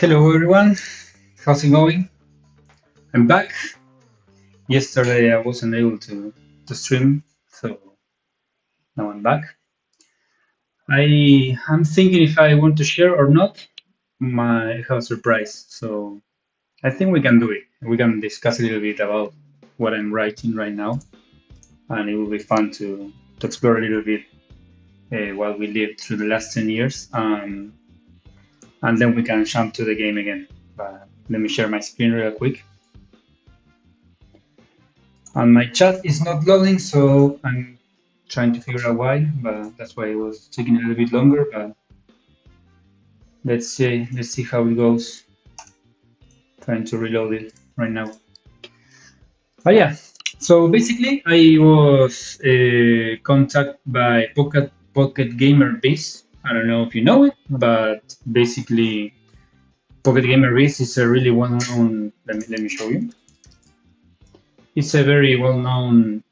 Hello everyone, how's it going? I'm back. Yesterday I wasn't able to stream, so now I'm back. I'm thinking if I want to share or not my house surprise. So I think we can do it. We can discuss a little bit about what I'm writing right now, and it will be fun to explore a little bit what we lived through the last 10 years, and then we can jump to the game again. But let me share my screen real quick. And my chat is not loading, so I'm trying to figure out why, but that's why it was taking a little bit longer. But let's see how it goes. Trying to reload it right now. But yeah, so basically I was contacted by Pocket Gamer Biz. I don't know if you know it, but basically Pocket Gamer Biz is a really well-known. Let me show you. It's a very well-known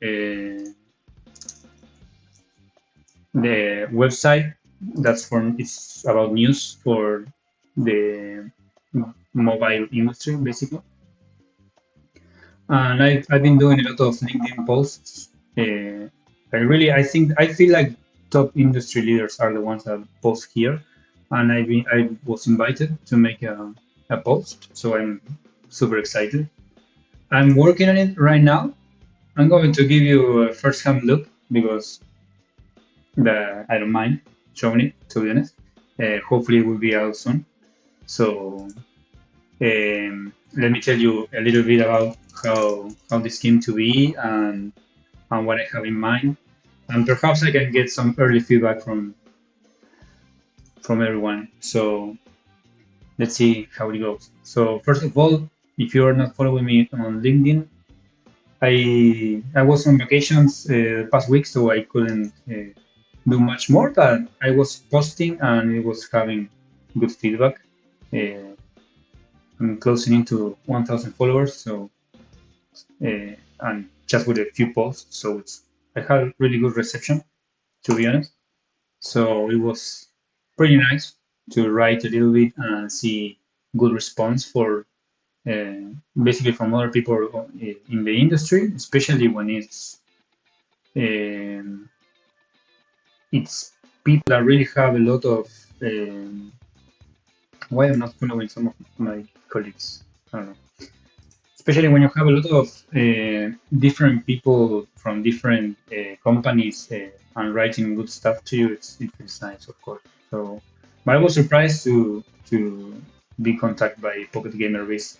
the website it's about news for the mobile industry basically, and I've been doing a lot of LinkedIn posts. I think I feel like top industry leaders are the ones that post here, and I was invited to make a post, so I'm super excited. I'm working on it right now. I'm going to give you a first-hand look because I don't mind showing it, to be honest. Hopefully, it will be out soon. So, let me tell you a little bit about how this came to be and what I have in mind, and perhaps I can get some early feedback from everyone. So, let's see how it goes. So, first of all, if you are not following me on LinkedIn, I was on vacations past week, so I couldn't do much more, but I was posting and it was having good feedback. Uh, I'm closing into 1,000 followers, so and just with a few posts, so I had really good reception, to be honest. So it was pretty nice to write a little bit and see good response for uh, basically from other people in the industry, especially when um, it's people that really have a lot of why I'm not following some of my colleagues. I don't know. Especially when you have a lot of different people from different companies and writing good stuff to you, it feels nice, of course. So, but I was surprised to be contacted by Pocket Gamer Biz.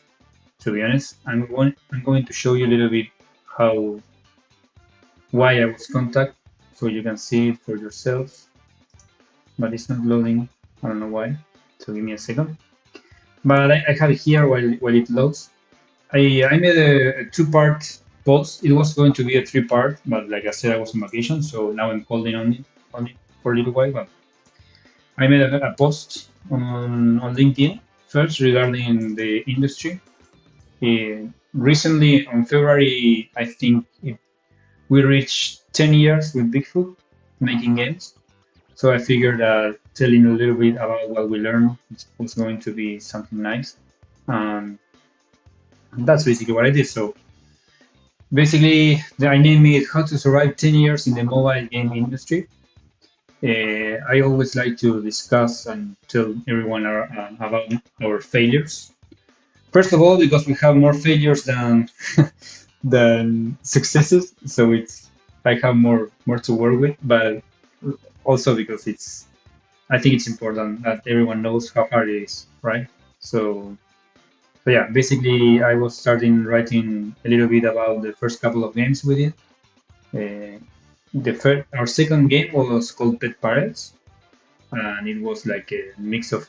To be honest, I'm going to show you a little bit how why I was contacted, so you can see it for yourself. But it's not loading. I don't know why. So give me a second. But I have it here while it loads. I made a two-part post. It was going to be a three-part, but like I said, I was on vacation, so now I'm holding on it for a little while. But I made a post on LinkedIn first regarding the industry. Recently, on February, I think we reached 10 years with Bigfoot making games. So I figured that telling a little bit about what we learned was going to be something nice. Um, that's basically what I did. So basically, I named it "How to Survive 10 Years in the Mobile Game Industry." I always like to discuss and tell everyone about our failures. First of all, because we have more failures than successes, so I have more to work with. But also because I think it's important that everyone knows how hard it is, right? So yeah, basically I was starting writing a little bit about the first couple of games we did. Our second game was called Pet Parents, and it was like a mix of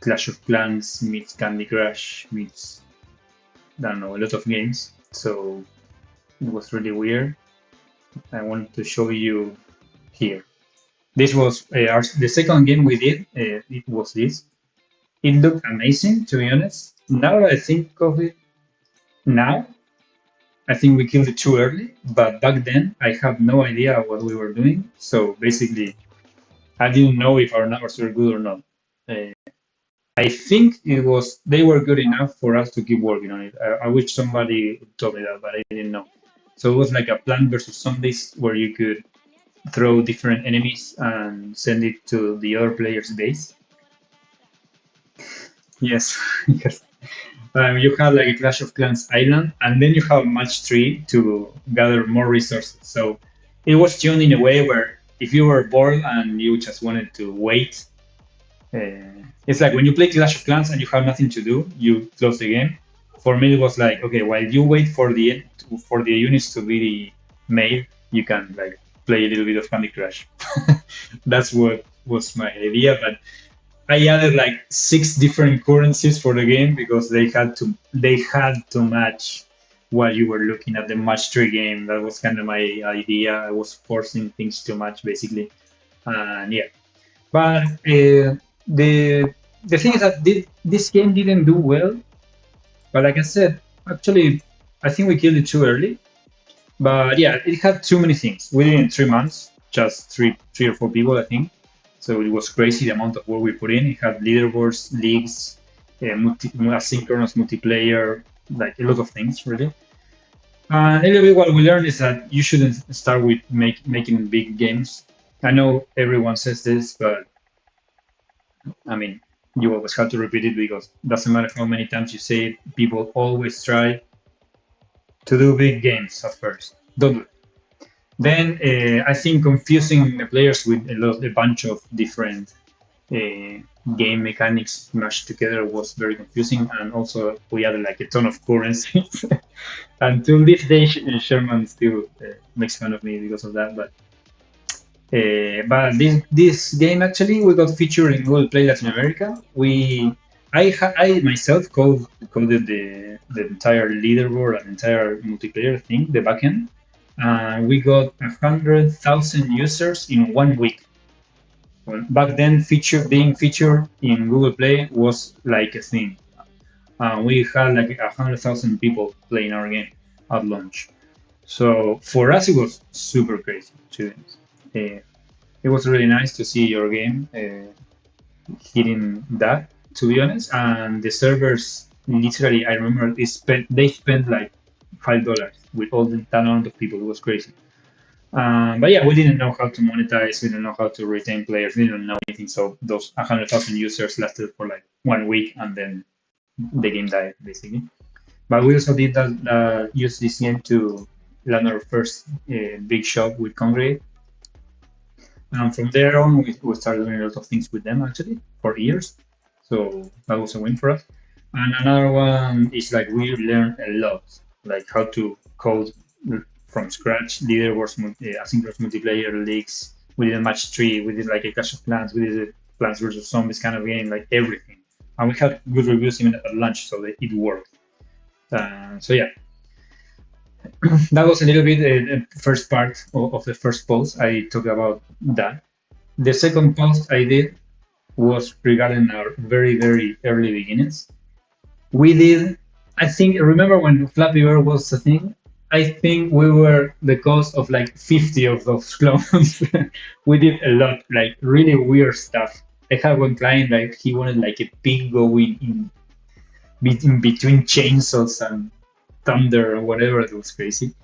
Clash of Clans meets Candy Crush meets I don't know a lot of games. So it was really weird. I wanted to show you here. This was the second game we did. It was this. It looked amazing, to be honest. Now that I think of it, now I think we killed it too early. But back then, I had no idea what we were doing. So basically, I didn't know if our numbers were good or not. Uh, I think it was they were good enough for us to keep working on it. I wish somebody told me that, but I didn't know. So it was like a Plant versus Zombies where you could throw different enemies and send it to the other player's base. Yes, because you have like a Clash of Clans island, and then you have match tree to gather more resources. So it was tuned in a way where if you were bored and you just wanted to wait, it's like when you play Clash of Clans and you have nothing to do, you close the game. For me, it was like okay, while you wait for the units to be made, you can like play a little bit of Candy Crush. That's what was my idea, but I added like six different currencies for the game because they had to match what you were looking at the match three game. That was kind of my idea. I was forcing things to match basically, and yeah. But the thing is that this game didn't do well. But like I said, actually, I think we killed it too early. But yeah, it had too many things. We did it in 3 months, just three or four people, I think. So it was crazy the amount of work we put in. It had leaderboards, leagues, asynchronous multiplayer, like a lot of things, really. And a little bit what we learned is that you shouldn't start with making big games. I know everyone says this, but I mean, you always have to repeat it because it doesn't matter how many times you say it, people always try to do big games at first. Don't do it. Then I think confusing the players with a bunch of different uh, game mechanics mashed together was very confusing, and also we added like a ton of currencies. And to this day, Sherman still makes fun of me because of that. But this game actually we got featured in Google Play Latin America. I myself coded the entire leaderboard and entire multiplayer thing, the backend. We got 100,000 users in 1 week. Well, back then, being featured in Google Play was like a thing. We had like 100,000 people playing our game at launch. So for us, it was super crazy. It was really nice to see your game hitting that, to be honest. And the servers, literally, I remember they spent like $5 with all that amount of people. It was crazy. But yeah, we didn't know how to monetize. We didn't know how to retain players. We didn't know anything. So those 100,000 users lasted for like 1 week, and then the game died basically. But we also did that, use this game to land our first big shop with Congregate. And from there on, we started doing a lot of things with them actually for years. So that was a win for us. And another one is like we learned a lot, like how to code from scratch, leaderboards, asynchronous multiplayer leagues. We did a match three. We did like a Clash of Clans. We did a Plants versus Zombies kind of game, like everything. And we had good reviews even at launch, so that it worked. So yeah, that was a little bit the first part of the first post. I talked about that. The second post I did was regarding our very, very early beginnings. We did, I think, remember when Flappy Bird was a thing? I think we were the cause of like 50 of those clones. We did a lot, like really weird stuff. I had one client like he wanted like a pig going in between chainsaws and thunder or whatever. It was crazy.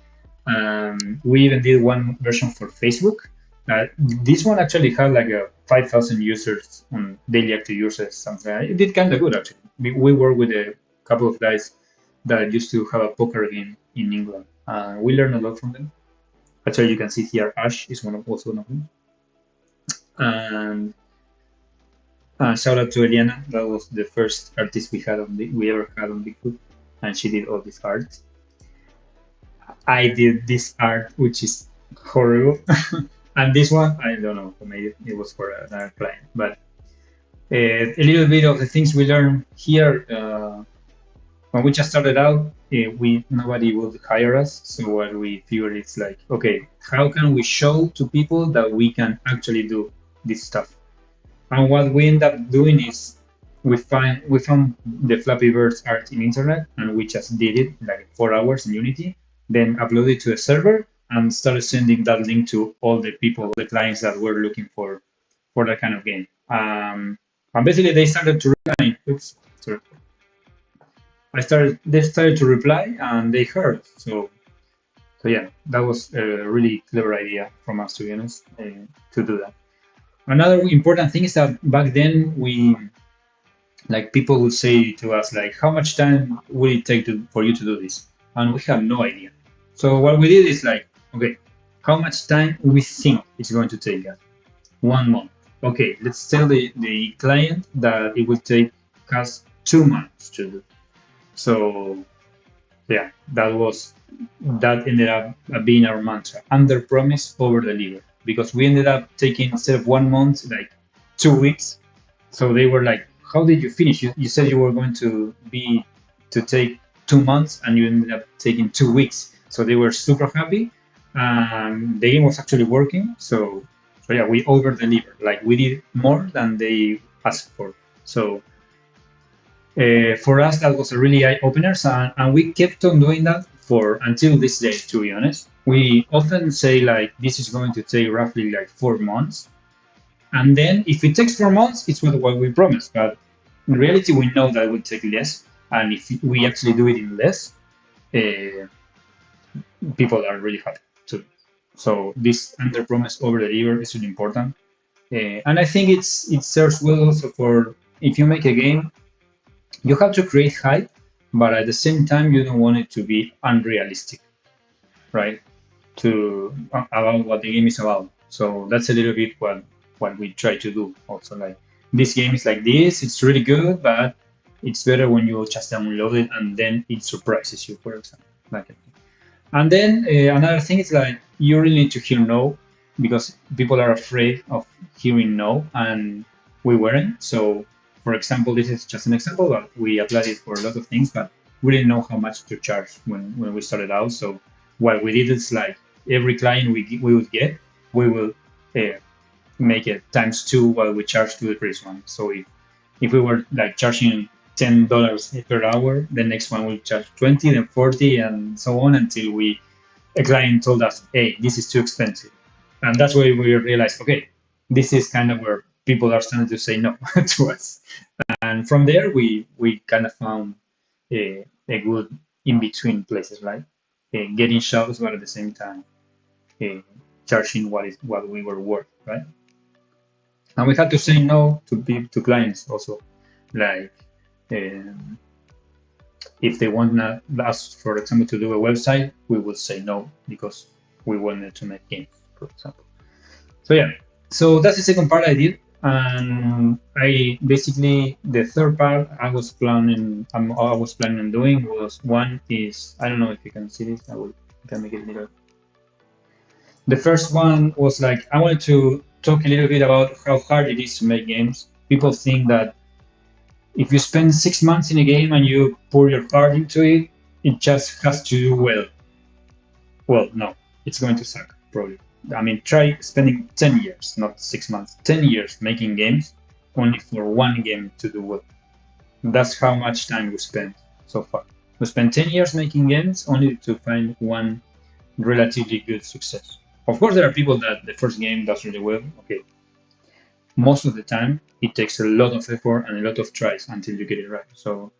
We even did one version for Facebook. This one actually had like a 5,000 users on daily active users. Something it did kind of good actually. We worked with a couple of guys that used to have a poker game in England. We learned a lot from them. Actually, you can see here Ash is also one of them. And shout out to Eliana. That was the first artist we ever had on Bigfoot, and she did all this art. I did this art, which is horrible. And this one, I don't know, maybe it was for another client. But a little bit of the things we learned here when we just started out, we nobody would hire us. So what we figured it's like, okay, how can we show to people that we can actually do this stuff? And what we end up doing is we found the Flappy Birds art in internet, and we just did it like 4 hours in Unity, then uploaded it to a server and started sending that link to all the people, the clients that were looking for that kind of game. And basically, they started to reply. Oops, sorry. They started to reply, and they heard. So yeah, that was a really clever idea from us, to be honest, to do that. Another important thing is that back then we, like, people would say to us like, how much time will it take for you to do this? And we have no idea. So what we did is like, okay, how much time we think it's going to take us? 1 month. Okay, let's tell the client that it will take us 2 months to do. So yeah, that ended up being our mantra: under promise, over deliver. Because we ended up taking, instead of 1 month, like 2 weeks. So they were like, how did you finish? You said you were going to take 2 months, and you ended up taking 2 weeks. So they were super happy. The game was actually working. So yeah, we over delivered. Like, we did more than they asked for. So for us, that was a really eye opener, and we kept on doing that for until this day. To be honest, we often say like, this is going to take roughly like 4 months, and then if it takes 4 months, it's what we promised. But in reality, we know that it will take less, and if we actually do it in less, uh, people are really happy too. So this under promise over deliver is really important, and I think it serves well also for, if you make a game, you have to create hype, but at the same time, you don't want it to be unrealistic, right? About what the game is about. So that's a little bit what we try to do. Also, like, this game is like this. It's really good, but it's better when you just download it and then it surprises you, for example. Like, and then another thing is like, you really need to hear no, because people are afraid of hearing no, and we weren't. So, for example, this is just an example, but we applied it for a lot of things, but we didn't know how much to charge when we started out. So what we did is like, every client we would get, we will uh, make it times two what we charge to the previous one. So if we were like charging $10 per hour, the next one will charge 20, then 40, and so on, until a client told us, hey, this is too expensive. And that's why we realized, okay, this is kind of where people are starting to say no to us. And from there, we kind of found a good in between places, right? Getting shows, but at the same time, uh, charging what we were worth, right? And we had to say no to clients also, like, um, if they want us, for example, to do a website, we would say no because we wanted to make games, for example. So yeah, so that's the second part I did, and I basically, the third part I was planning on doing was, one is, I don't know if you can see this. I can make it bigger. The first one was like, I wanted to talk a little bit about how hard it is to make games. People think that if you spend 6 months in a game and you pour your heart into it, it just has to do well. Well, no, it's going to suck, probably. I mean, try spending 10 years, not 6 months, 10 years making games only for one game to do well. That's how much time we spent so far. We spent 10 years making games only to find one relatively good success. Of course, there are people that the first game does really well. Okay, most of the time it takes a lot of effort and a lot of tries until you get it right. So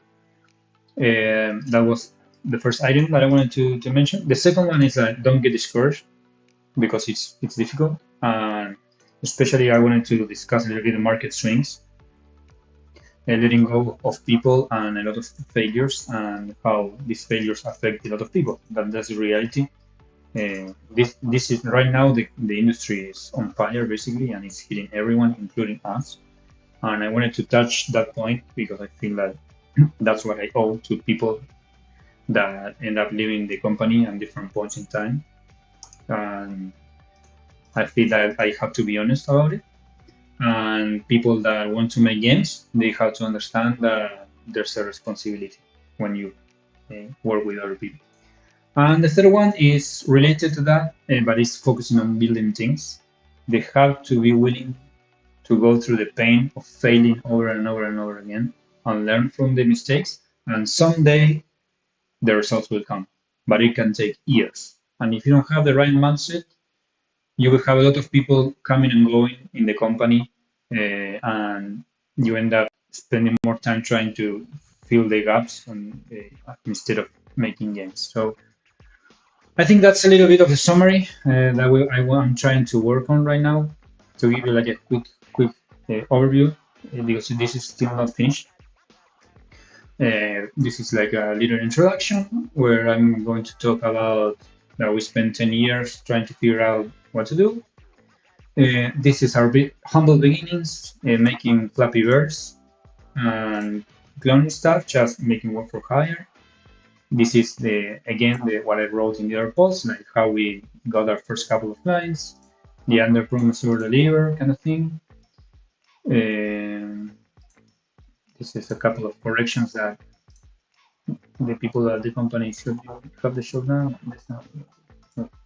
that was the first item that I wanted to mention. The second one is that don't get discouraged, because it's difficult, and especially I wanted to discuss a little bit the market swings, letting go of people and a lot of failures, and how these failures affect a lot of people. That's the reality. This is right now, the industry is on fire basically, and it's hitting everyone, including us. And I wanted to touch that point because I feel that that's what I owe to people that end up leaving the company at different points in time. And I feel that I have to be honest about it. And people that want to make games, they have to understand that there's a responsibility when you work with other people. And the third one is related to that, but it's focusing on building things. They have to be willing to go through the pain of failing over and over and over again, and learn from the mistakes. And someday the results will come, but it can take years. And if you don't have the right mindset, you will have a lot of people coming and going in the company, and you end up spending more time trying to fill the gaps instead of making games. So I think that's a little bit of the summary I'm trying to work on right now to give you like a quick overview because this is still not finished. This is like a little introduction where I'm going to talk about that we spent 10 years trying to figure out what to do. This is our humble beginnings, making Flappy Birds and cloning stuff, just making work for hire. This is what I wrote in the other post, like how we got our first couple of clients, the under promise over deliver kind of thing. Um, this is a couple of corrections that the people at the company should have the show now.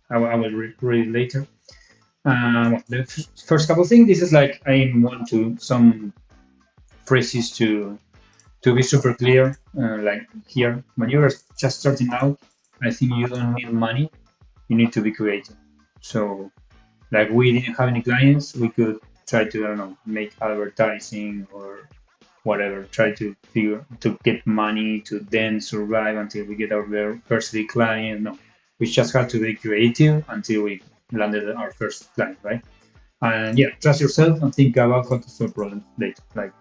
I will read it later. The first couple of things, this is like I want to some phrases to be super clear. Like here, when you're just starting out, I think you don't need money. You need to be creative. So, like we didn't have any clients, we could try to I don't know make advertising or whatever. Try to figure to get money to then survive until we get our first big client. No, we just had to be creative until we landed our first client, right? And yeah, trust yourself and think about how to solve problems later. Like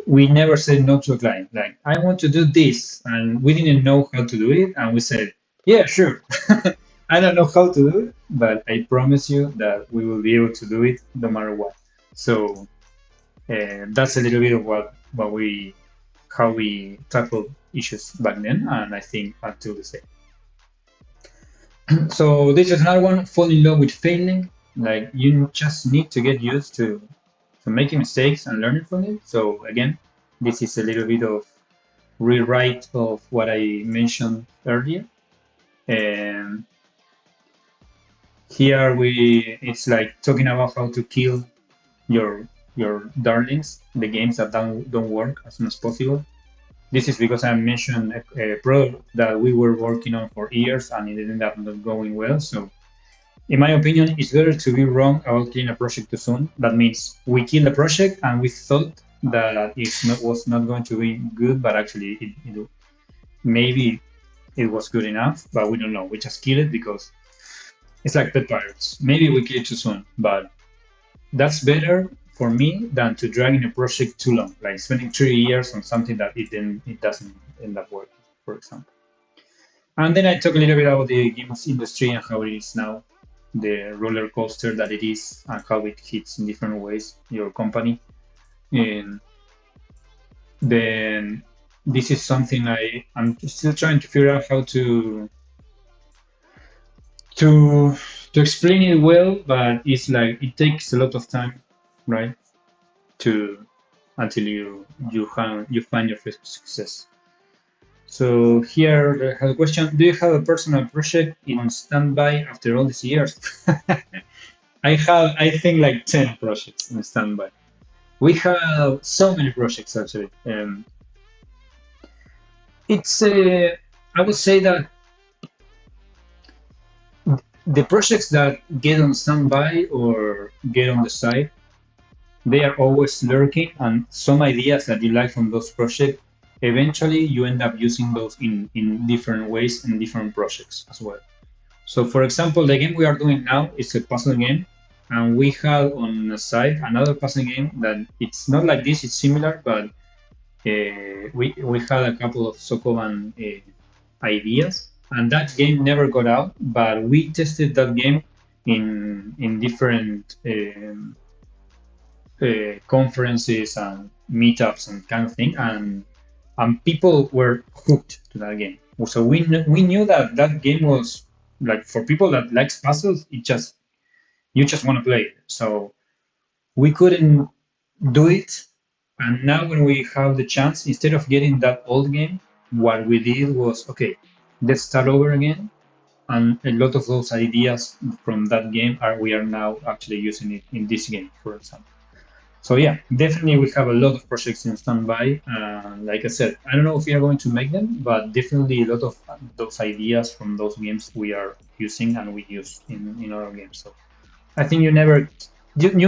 we never said no to a client. Like I want to do this, and we didn't know how to do it, and we said, yeah, sure. I don't know how to do it, but I promise you that we will be able to do it no matter what. So that's a little bit of what we how we tackled issues back then, and I think until the same. So this is another one: fall in love with failing. Like you just need to get used to making mistakes and learning from it. So again, this is a little bit of rewrite of what I mentioned earlier. And here it's like talking about how to kill your darlings, the games that don't work as soon as possible. This is because I mentioned a product that we were working on for years and it ended up not going well. So in my opinion, it's better to be wrong about killing a project too soon. That means we killed a project and we thought that was not going to be good, but actually maybe it was good enough, but we don't know. We just kill it because it's like pet pirates. Maybe we kill it too soon, but that's better for me than to drag in a project too long, like spending 3 years on something that it doesn't end up working, for example. And then I talk a little bit about the games industry and how it is now, the roller coaster that it is, and how it hits in different ways your company. And then this is something I'm still trying to figure out how to to explain it well, but it's like it takes a lot of time, right? To until you find your first success. So here I have a question: do you have a personal project in standby after all these years? I think like 10 projects in standby. We have so many projects actually. It's I would say that the projects that get on standby or get on the side, they are always lurking, and some ideas that you like from those projects, eventually you end up using those in different ways in different projects as well. So, for example, the game we are doing now is a puzzle game, and we have on the side another puzzle game that it's not like this; it's similar, but we had a couple of Sokoban ideas, and that game never got out. But we tested that game in different conferences and meetups and kind of thing, and people were hooked to that game. So we knew that that game was like for people that likes puzzles. You just want to play it. So we couldn't do it. And now when we have the chance, instead of getting that old game, what we did was, okay, let's start over again. And a lot of those ideas from that game we are now actually using it in this game, for example. So yeah, definitely we have a lot of projects in standby. Like I said, I don't know if we are going to make them, but definitely a lot of those ideas from those games we are using and we use in our games. So I think you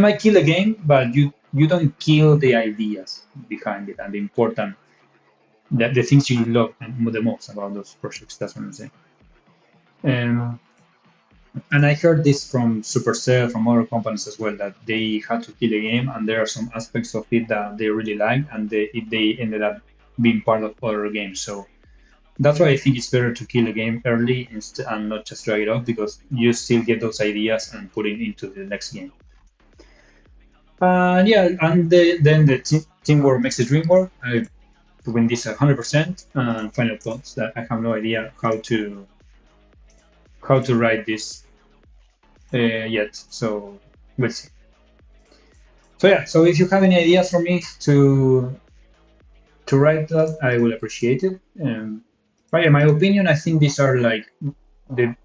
might kill a game, but you don't kill the ideas behind it and the important the things you love the most about those projects. That's what I'm saying. Um, and I heard this from Supercell, from other companies as well, that they had to kill a game, and there are some aspects of it that they really liked, and they ended up being part of other games. So that's why I think it's better to kill a game early and not just drag it off, because you still get those ideas and put it into the next game. Yeah, and then the teamwork makes the dream work. I win this 100%. And final thoughts that I have no idea how to write this yet. So we'll see. So yeah, so if you have any ideas for me to write that, I will appreciate it. But yeah, my opinion, I think these are like the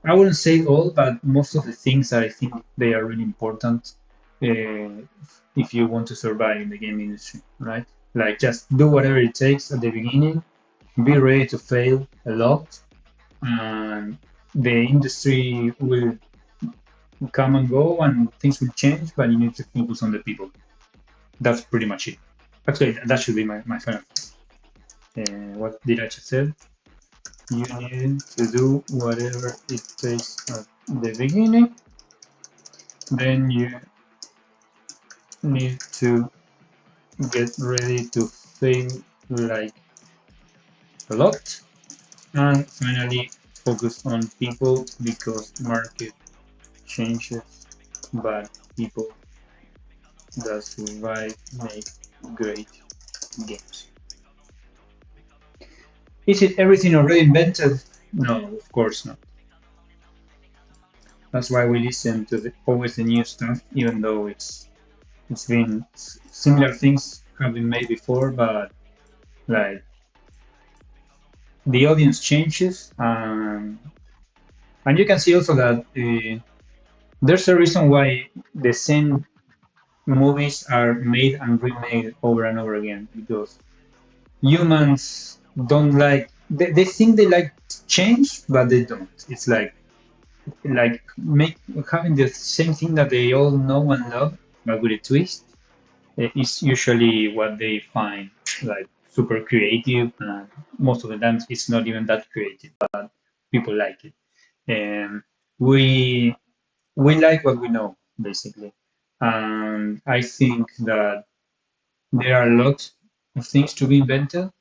I wouldn't say all, but most of the things that I think they are really important uh, if you want to survive in the game industry, right? Like just do whatever it takes at the beginning, be ready to fail a lot, and the industry will come and go and things will change, but you need to focus on the people. That's pretty much it. Actually, that should be my final. What did I just say? You need to do whatever it takes at the beginning. Then you need to get ready to fail like a lot. And finally, focus on people because market changes, but people that survive make great games. Is it everything already invented? No, of course not. That's why we listen to always the new stuff, even though it's been similar things have been made before, but like the audience changes, and you can see also that there's a reason why the same movies are made and remade over and over again, because humans don't like they think they like change, but they don't. It's like make having the same thing that they all know and love, but with a twist, is usually what they find like super creative. And most of the times, it's not even that creative, but people like it. And we like what we know, basically. And I think that there are a lot of things to be invented,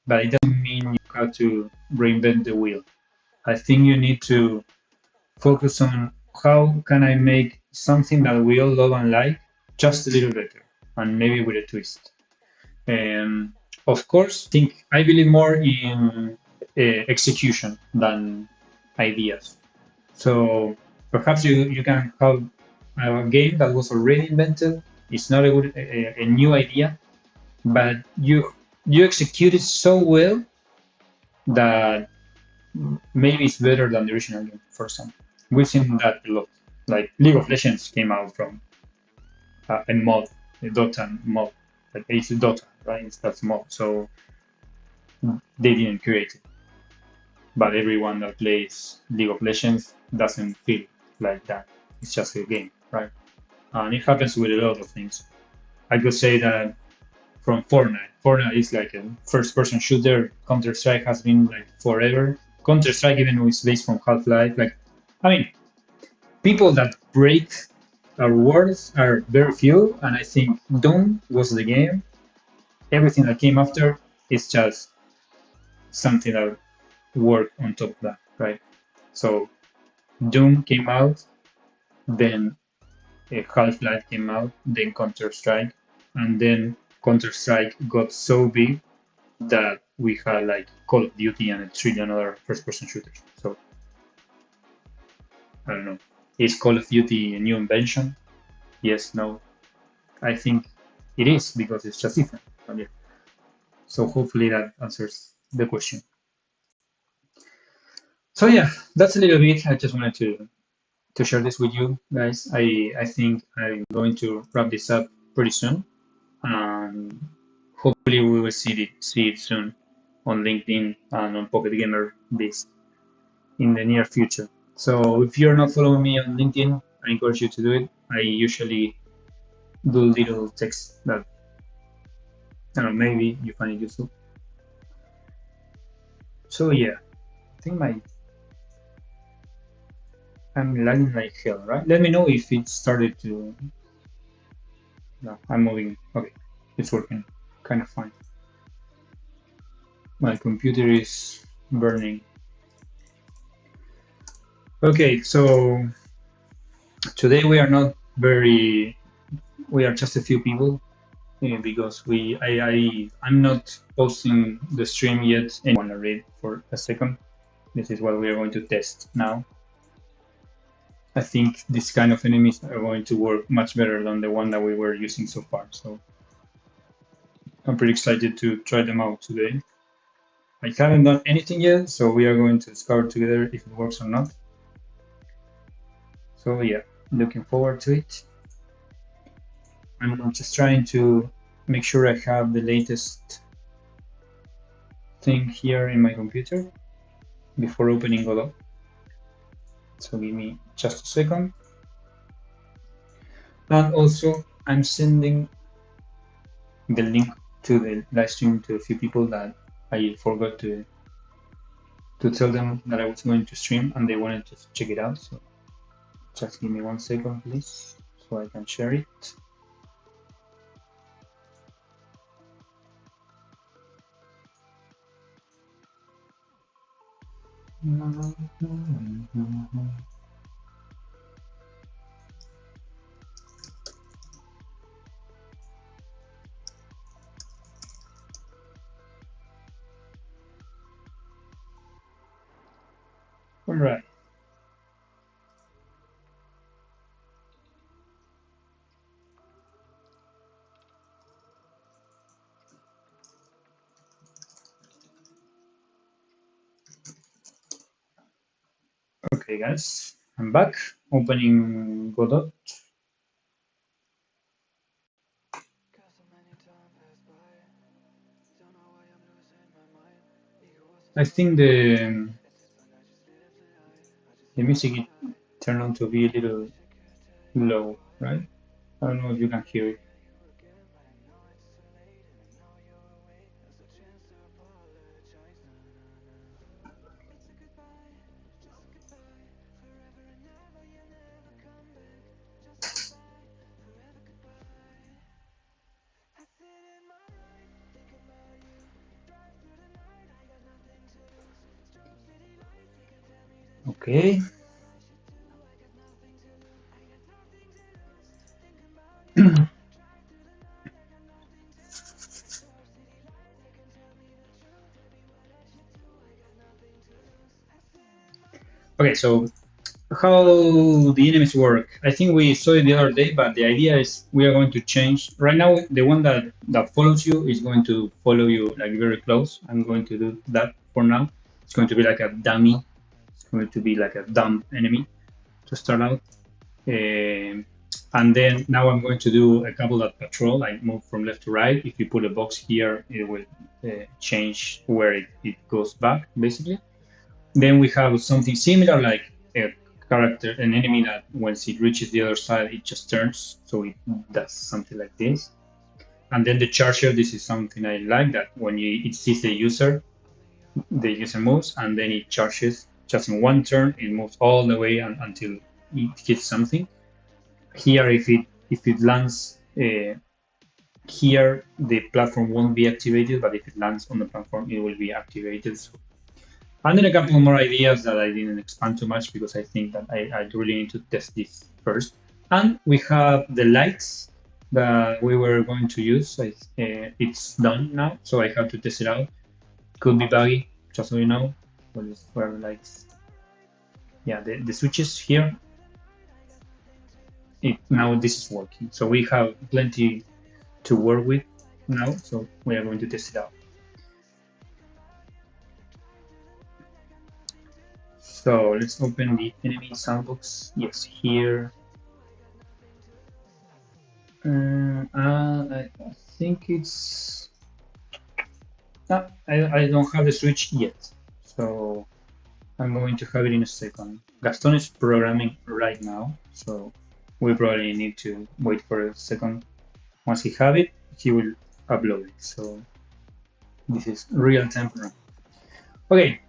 but it doesn't mean you have to reinvent the wheel. I think you need to focus on how can I make something that we all love and like just a little better, and maybe with a twist. Um, of course, I believe more in execution than ideas. So perhaps you can have a game that was already invented. It's not a new idea, but you execute it so well that maybe it's better than the original game. For example, we've seen that a lot. Like League of Legends came out from a mod, a Dota mod. Like it's a Dota, right? That's mod. So they didn't create it, but everyone that plays League of Legends doesn't feel like that. It's just a game, right? And it happens with a lot of things. I could say that from Fortnite. Fortnite is like a first-person shooter. Counter Strike has been like forever. Counter Strike, even though it's based on Half Life, like I mean, people that break our words are very few, and I think Doom was the game. Everything that came after is just something that worked on top of that, right? So Doom came out, then Half Life came out, then Counter Strike, and then Counter Strike got so big that we had like Call of Duty and a trillion other first person shooters. So I don't know. Is Call of Duty a new invention? Yes, no. I think it is because it's just different. But yeah. So hopefully that answers the question. So yeah, that's a little bit. I just wanted to share this with you guys. I think I'm going to wrap this up pretty soon. And hopefully we will see it soon on LinkedIn and on Pocket Gamer Biz in the near future. So if you're not following me on LinkedIn, I encourage you to do it. I usually do little text that, I don't know, maybe you find it useful. So yeah, I think I'm lagging like hell, right? Let me know if it started to. No, I'm moving. Okay, it's working kind of fine. My computer is burning. Okay, so today we are not very. We are just a few people because I'm not posting the stream yet. And I want to read for a second. This is what we are going to test now. I think this kind of enemies are going to work much better than the one that we were using so far. So I'm pretty excited to try them out today. I haven't done anything yet, so we are going to discover together if it works or not. So yeah, looking forward to it. I'm just trying to make sure I have the latest thing here in my computer before opening Godot. So give me just a second. And also, I'm sending the link to the live stream to a few people that I forgot to tell them that I was going to stream and they wanted to check it out. So just give me 1 second, please, so I can share it. All right. Okay, guys, I'm back. Opening Godot. I think the music turned on to be a little low, right? I don't know if you can hear it. Okay. Okay, so how the enemies work. I think we saw it the other day, but the idea is we are going to change. Right now, the one that follows you is going to follow you like very close. I'm going to do that for now. It's going to be like a dummy. It's going to be like a dumb enemy to start out. And then now I'm going to do a couple that patrol, like move from left to right. If you put a box here, it will change where it goes back, basically. Then we have something similar, like a character, an enemy that once it reaches the other side, it just turns. So it does something like this. And then the charger, this is something I like, that when it sees the user moves, and then it charges just in one turn. It moves all the way until it hits something. Here, if it lands here, the platform won't be activated, but if it lands on the platform, it will be activated. So, and then a couple more ideas that I didn't expand too much because I think that I really need to test this first. And we have the lights that we were going to use. It's done now, so I have to test it out. Could be buggy, just so you know. Where the lights? Yeah, the switches here. Now this is working. So we have plenty to work with now. So we are going to test it out. So let's open the enemy sandbox. Yes, here. I think it's. I don't have the switch yet, so I'm going to have it in a second. Gaston is programming right now, so we probably need to wait for a second. Once he have it, he will upload it. So this is real time program. Okay,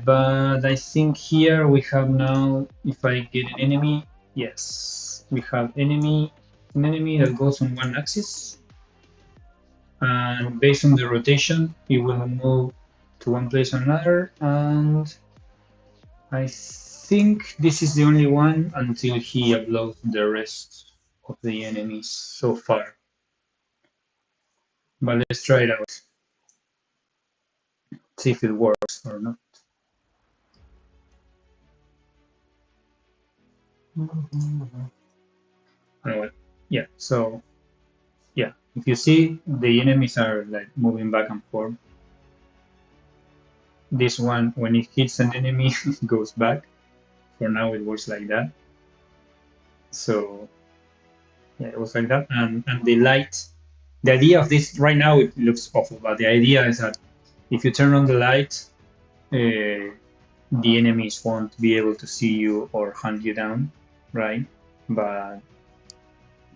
but I think here we have now, if I get an enemy, yes, we have an enemy that goes on one axis, and based on the rotation, it will move to one place or another, and I think this is the only one until he uploads the rest of the enemies so far. But let's try it out, see if it works or not. Anyway, yeah, so yeah, if you see, the enemies are like moving back and forth. This one, when it hits an enemy, it goes back. For now, it works like that. So yeah, it was like that. And the light, the idea of this right now, it looks awful, but the idea is that if you turn on the light, the enemies won't be able to see you or hunt you down, right? But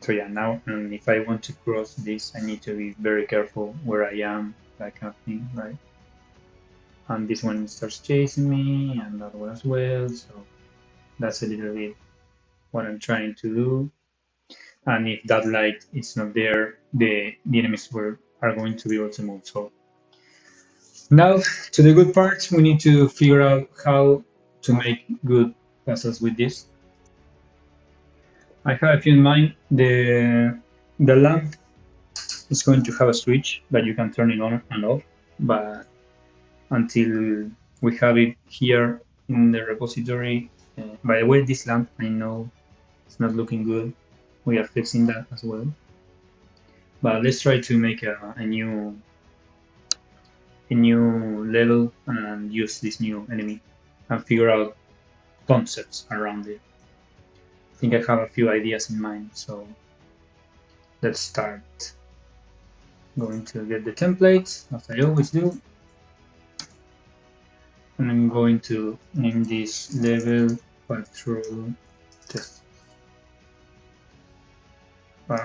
so yeah, now, and if I want to cross this, I need to be very careful where I am, that kind of thing, right? And this one starts chasing me, and that one as well. So that's a little bit what I'm trying to do. And if that light is not there, the enemies are going to be able to move. So now to the good part, we need to figure out how to make good puzzles with this. I have a few in mind. The lamp is going to have a switch that you can turn it on and off, but until we have it here in the repository. By the way, this lamp, I know it's not looking good. We are fixing that as well. But let's try to make a new level and use this new enemy and figure out concepts around it. I think I have a few ideas in mind, so let's start. Going to get the template, as I always do, and I'm going to name this level patrol test. All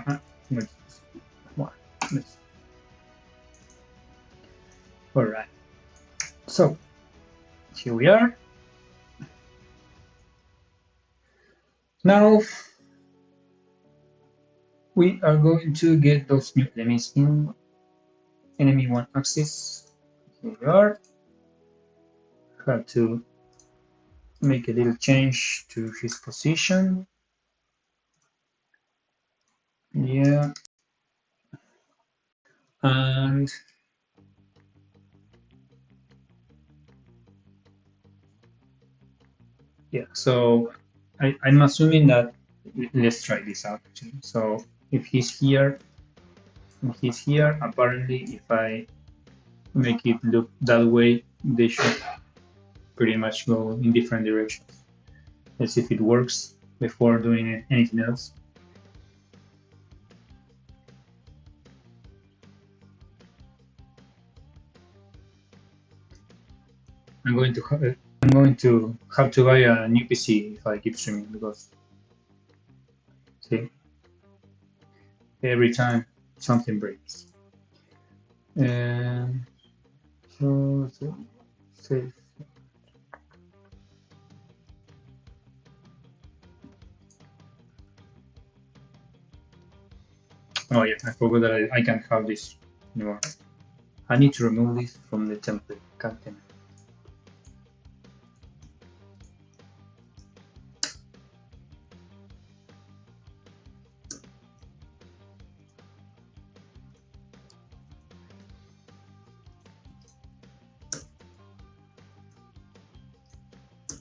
right. So here we are. Now we are going to get those new enemies in enemy one axis. Here we are. Have to make a little change to his position. Yeah. And yeah, so I'm assuming that let's try this out actually. So if he's here, apparently if I make it look that way, they should pretty much go in different directions. Let's see if it works before doing anything else. I'm going to have to buy a new PC if I keep streaming because see, every time something breaks. And so save. Oh yeah, I forgot that I can't have this anymore. I need to remove this from the template. God damn it.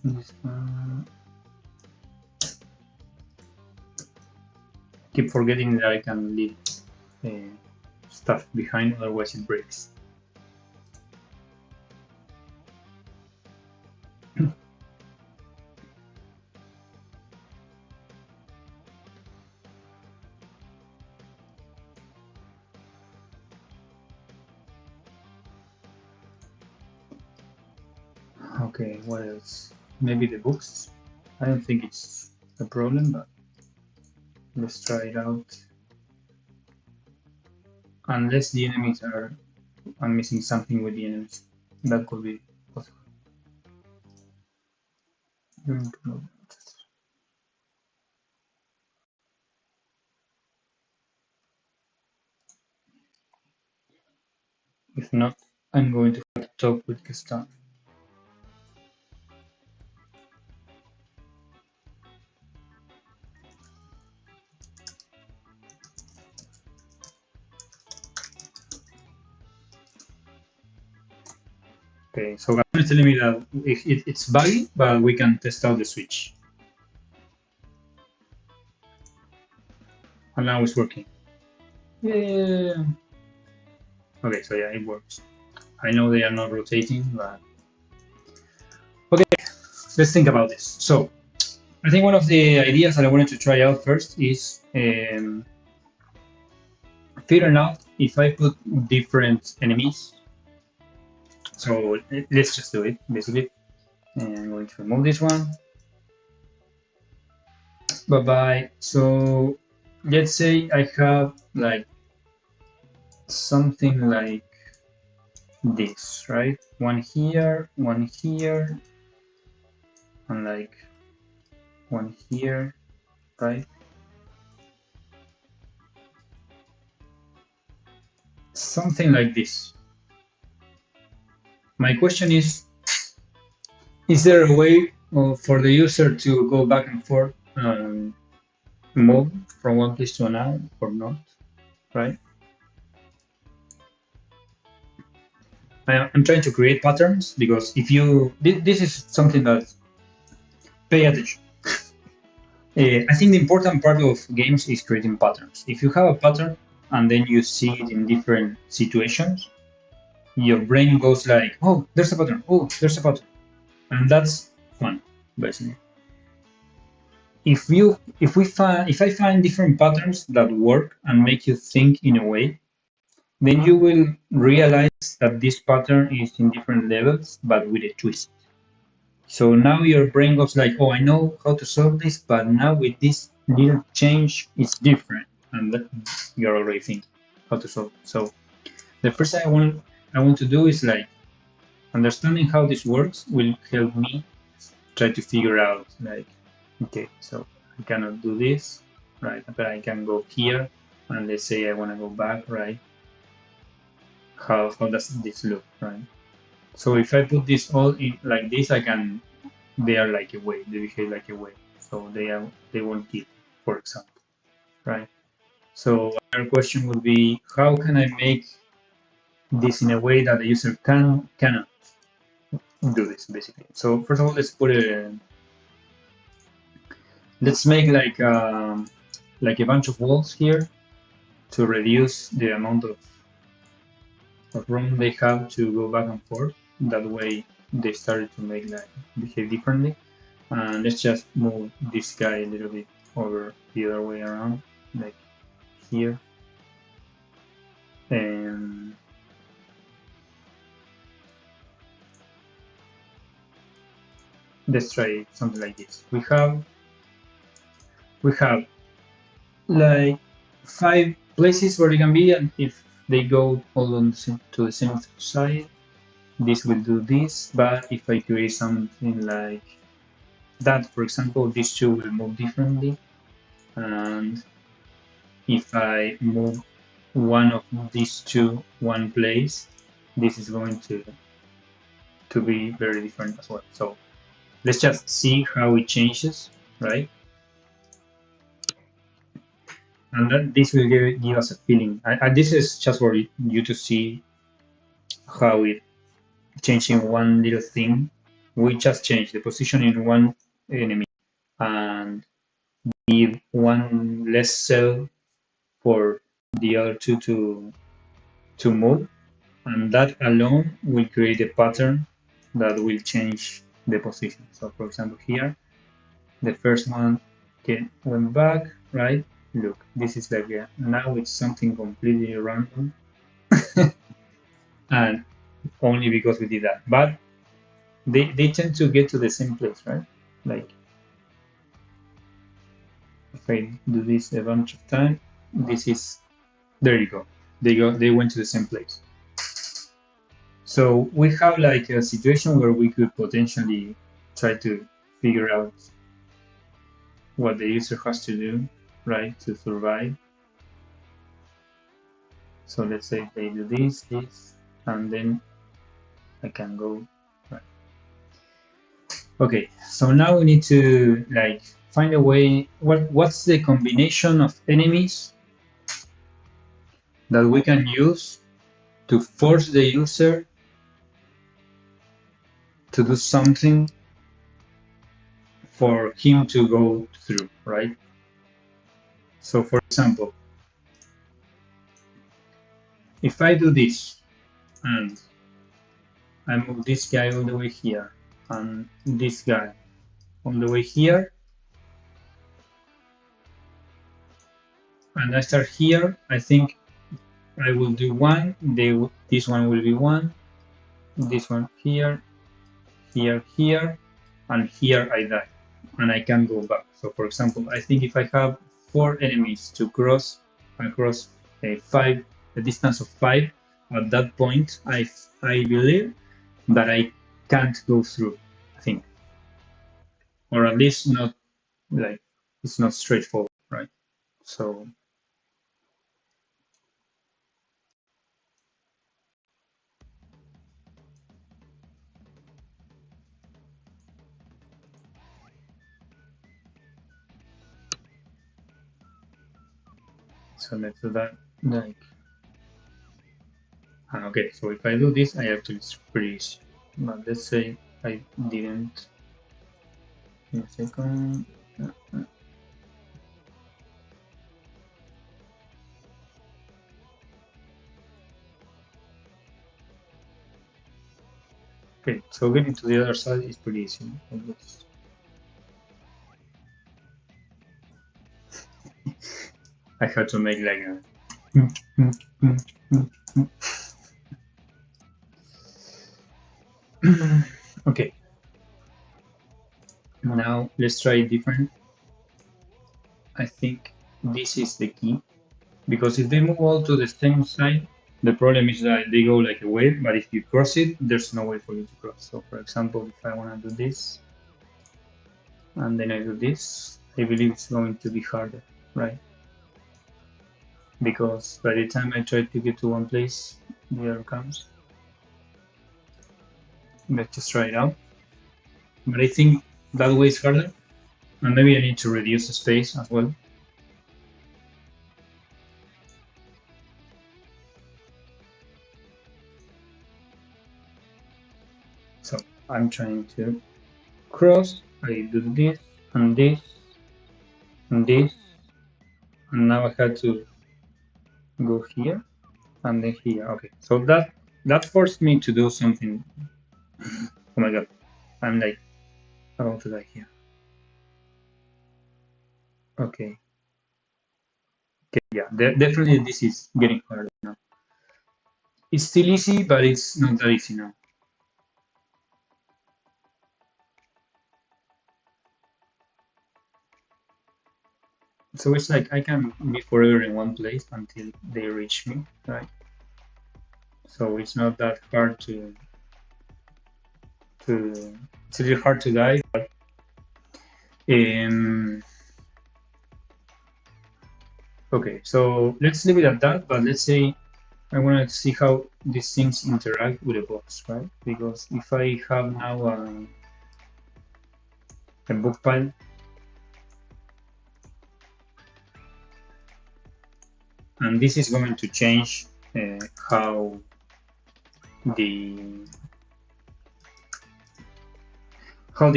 This one. Keep forgetting that I can leave stuff behind, otherwise it breaks. Okay, what else? Maybe the books. I don't think it's a problem, but Let's try it out. Unless the enemies are, I'm missing something with the enemies. That could be possible. If not, I'm going to have to talk with Gaston. Okay, so Gaston is telling me that it's buggy, but we can test out the switch. And now it's working. Yeah. Okay, so yeah, it works. I know they are not rotating, but okay, let's think about this. So I think one of the ideas that I wanted to try out first is figuring out if I put different enemies. So let's just do it, basically. And I'm going to remove this one. Bye bye. So let's say I have like something like this, right? One here, and like one here, right? Something like this. My question is there a way for the user to go back and forth, move from one place to another or not, right? I'm trying to create patterns because if you, this is something that pay attention. I think the important part of games is creating patterns. If you have a pattern and then you see it in different situations, your brain goes like, "Oh, there's a pattern. Oh, there's a pattern," and that's fun, basically. If I find different patterns that work and make you think in a way, then you will realize that this pattern is in different levels, but with a twist. So now your brain goes like, oh, I know how to solve this, but now with this little change, it's different, and that you're already thinking how to solve it. So the first thing I want to do is like understanding how this works will help me try to figure out like, okay, so I cannot do this, right? But I can go here, and let's say I want to go back, right? How does this look, right? So if I put this all in like this, I can they are like a wave, they behave like a wave, so they won't kill, for example, right? So our question would be, how can I make this in a way that the user cannot do this, basically? So first of all, let's make like a bunch of walls here to reduce the amount of room they have to go back and forth. That way they started to make like behave differently. And let's just move this guy a little bit over the other way around, like here. And let's try something like this. We have like 5 places where they can be, and if they go all on to the same side, this will do this. But if I create something like that, for example, these two will move differently. And if I move one of these two one place, this is going to be very different as well. So let's just see how it changes, right? And then this will give us a feeling. This is just for you to see how it changing one little thing. We just change the position in one enemy and give one less cell for the other two to move, and that alone will create a pattern that will change the position. So for example here, the first one went back, right? Look, this is like now it's something completely random, and only because we did that. But they tend to get to the same place, right? Like if I do this a bunch of times, this is, there you go. They went to the same place. So we have like a situation where we could potentially try to figure out what the user has to do, right, to survive. So let's say they do this, and then I can go. Right. Okay, so now we need to like find a way. What's the combination of enemies that we can use to force the user to do something for him to go through, right? So, for example, if I do this and I move this guy all the way here and this guy on the way here, and I start here, I think I will do one. This one will be one. This one here, here, and here I die, and I can go back. So, for example, I think if I have 4 enemies to cross across a distance of 5, at that point, I believe that I can't go through. I think, or at least not like it's not straightforward, right? So let's do that. Like, okay, so if I do this, I actually it's pretty easy. But let's say I didn't. In a second. Okay, so getting to the other side is pretty easy. I had to make like a. Okay. Now let's try it different. I think this is the key because if they move all to the same side, the problem is that they go like a wave. But if you cross it, there's no way for you to cross. So, for example, if I want to do this and then I do this, I believe it's going to be harder, right? Because by the time I try to get to one place, the other comes. Let's just try it out. But I think that way is harder, and maybe I need to reduce the space as well. So I'm trying to cross, I do this, and this, and this, and now I had to go here, and then here. Okay, so that forced me to do something. Oh my god, I'm like about to die here. Okay. Okay, yeah, definitely this is getting harder now. It's still easy, but it's not that easy now. So it's like I can be forever in one place until they reach me, right? So it's not that hard to it's a little hard to die, but um, okay, so let's leave it at that. But let's say I want to see how these things interact with the box, right? Because if I have now a book pile, and this is going to change how the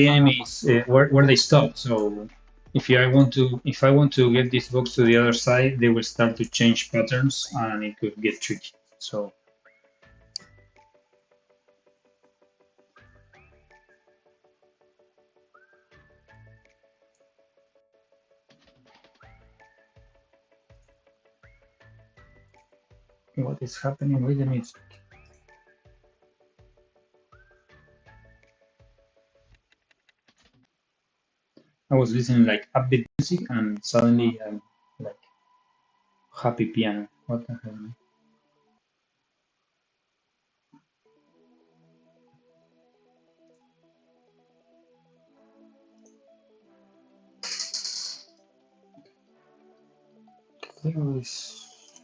enemies where they stop. So if I want to get this box to the other side, they will start to change patterns, and it could get tricky. So what is happening with the music? I was listening like upbeat music, and suddenly I'm like happy piano. What the hell? There was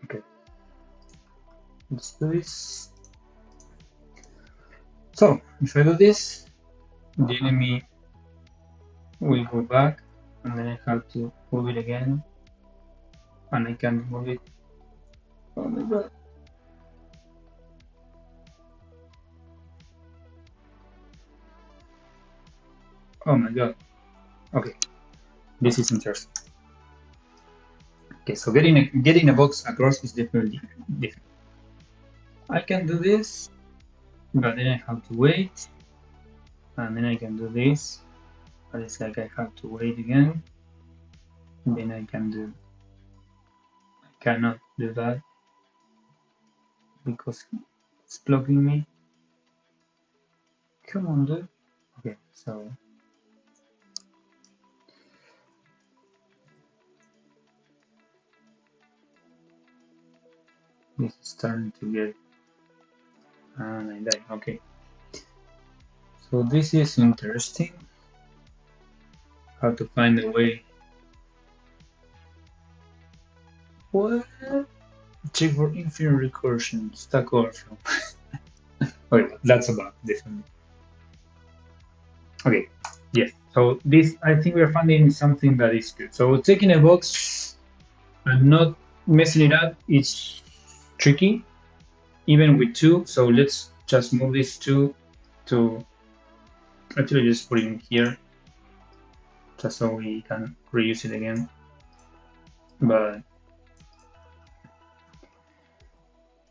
okay. Let's do this. So if I do this, the enemy will go back, and then I have to move it again, and I can move it. Oh my god! Oh my god! Okay, this is interesting. Okay, so getting a box across is definitely different. I can do this, but then I have to wait, and then I can do this, but it's like I have to wait again. Then I cannot do that because it's blocking me. Come on, dude. Okay, so this is starting to get, and I die. Okay, so this is interesting. How to find a way. What? Check for infinite recursion. Stack overflow. Okay, that's about definitely. Okay, yes. So this, I think we're finding something that is good. So taking a box and not messing it up, it's tricky, even with two. So let's just move this two to actually just put it in here, just so we can reuse it again. But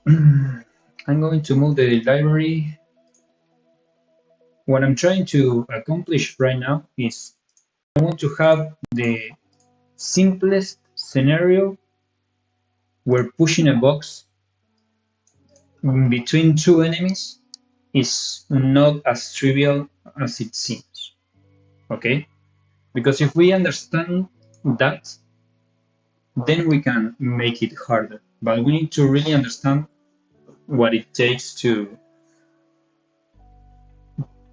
I'm going to move the library. What I'm trying to accomplish right now is I want to have the simplest scenario where pushing a box between two enemies is not as trivial as it seems. Okay? Because if we understand that, then we can make it harder. But we need to really understand what it takes to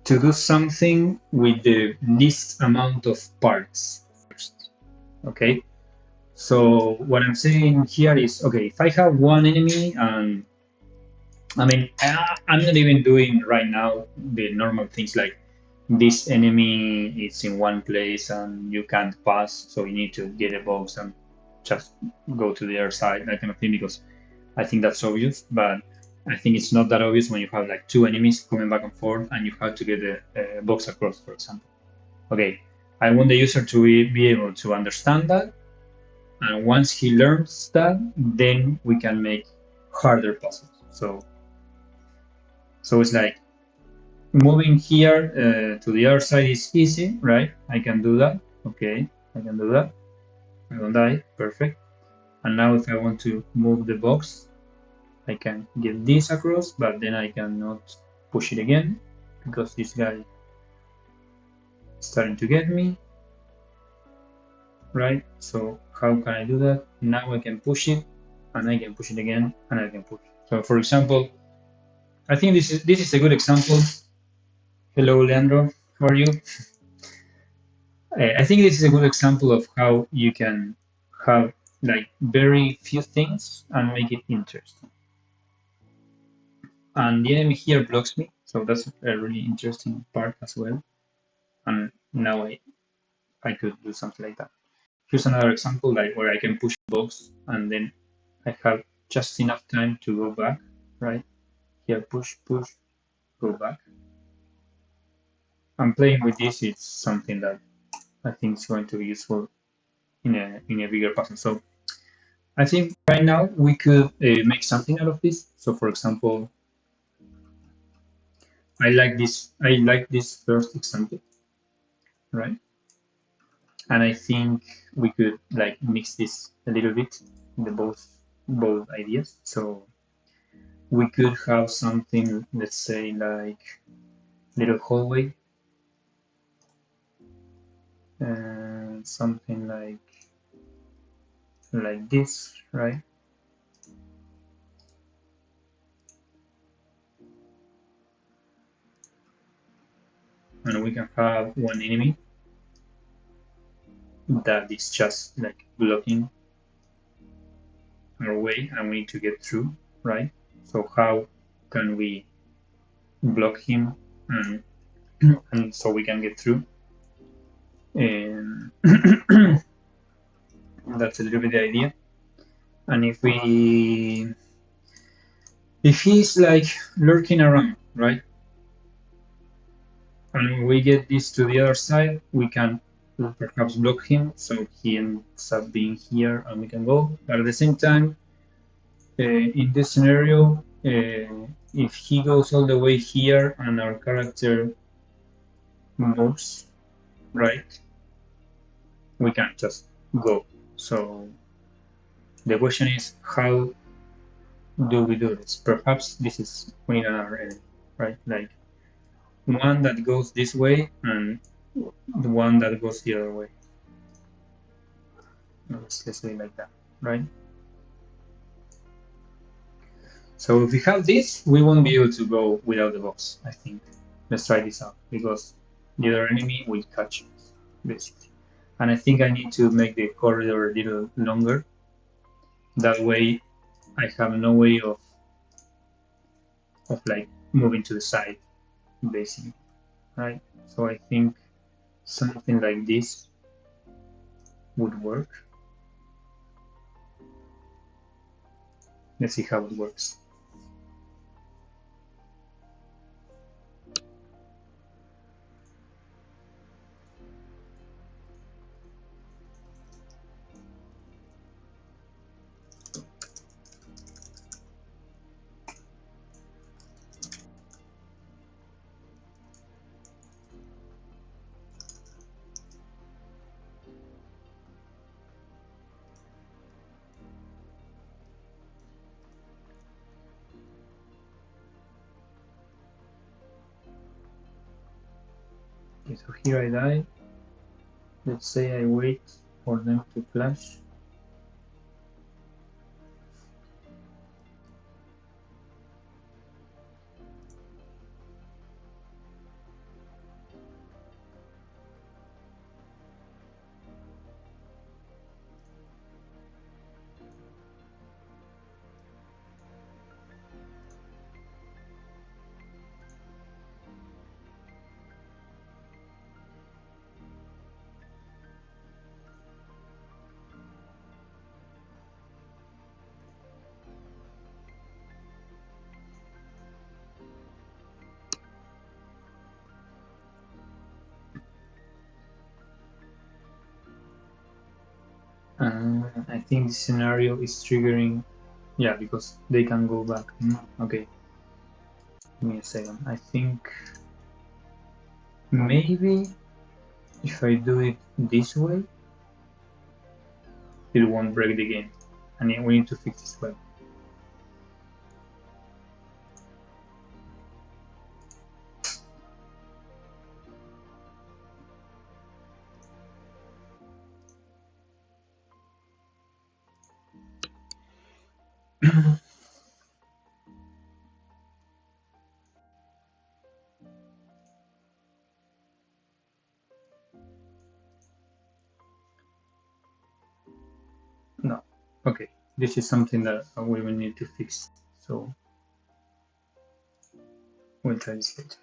do something with the least amount of parts first. Okay? So what I'm saying here is, okay, if I have one enemy and I mean, I'm not even doing right now the normal things like this enemy is in one place and you can't pass, so you need to get a box and just go to the other side, that kind of thing, because I think that's obvious, but I think it's not that obvious when you have like two enemies coming back and forth and you have to get a box across, for example. Okay, I want the user to be able to understand that, and once he learns that, then we can make harder puzzles. So it's like moving here to the other side is easy, right? I can do that. Okay, I can do that. I don't die. Perfect. And now if I want to move the box, I can get this across, but then I cannot push it again because this guy is starting to get me, right? So how can I do that? Now I can push it, and I can push it again, and I can push. So for example, I think this is a good example. Hello, Leandro. How are you? I think this is a good example of how you can have like very few things and make it interesting. And the enemy here blocks me, so that's a really interesting part as well. And now I could do something like that. Here's another example like where I can push a box and then I have just enough time to go back, right? Here push, push, go back. And playing with this is something that I think is going to be useful in a bigger puzzle. So I think right now we could make something out of this. So for example, I like this. I like this first example, right? And I think we could like mix this a little bit, the both ideas. So we could have something, let's say like little hallway, and something like this, right? And we can have one enemy that is just like blocking our way, and we need to get through, right? So how can we block him and, and so we can get through? And that's a little bit the idea. And if he's like lurking around, right? And we get this to the other side, we can perhaps block him so he ends up being here and we can go. But at the same time, in this scenario, if he goes all the way here and our character moves, right, we can just go. So the question is, how do we do this? Perhaps this is we need another enemy, right? Like one that goes this way and the one that goes the other way. Let's say like that, right? So if we have this, we won't be able to go without the boss, I think. Let's try this out, because the other enemy will catch us, basically. And I think I need to make the corridor a little longer. That way I have no way of like moving to the side, basically, right? So I think something like this would work. Let's see how it works. Okay, so here I die. Let's say I wait for them to flash. I think this scenario is triggering, yeah, because they can go back. Okay, give me a second. I think maybe if I do it this way, it won't break the game. And we need to fix this way. No. Okay, this is something that we will need to fix. So we'll try this later.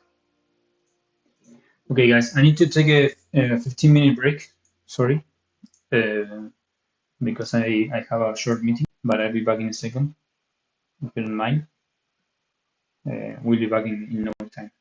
Okay, guys, I need to take a 15-minute break. Sorry, because I have a short meeting, but I'll be back in a second. If you don't mind, we'll be back in no time.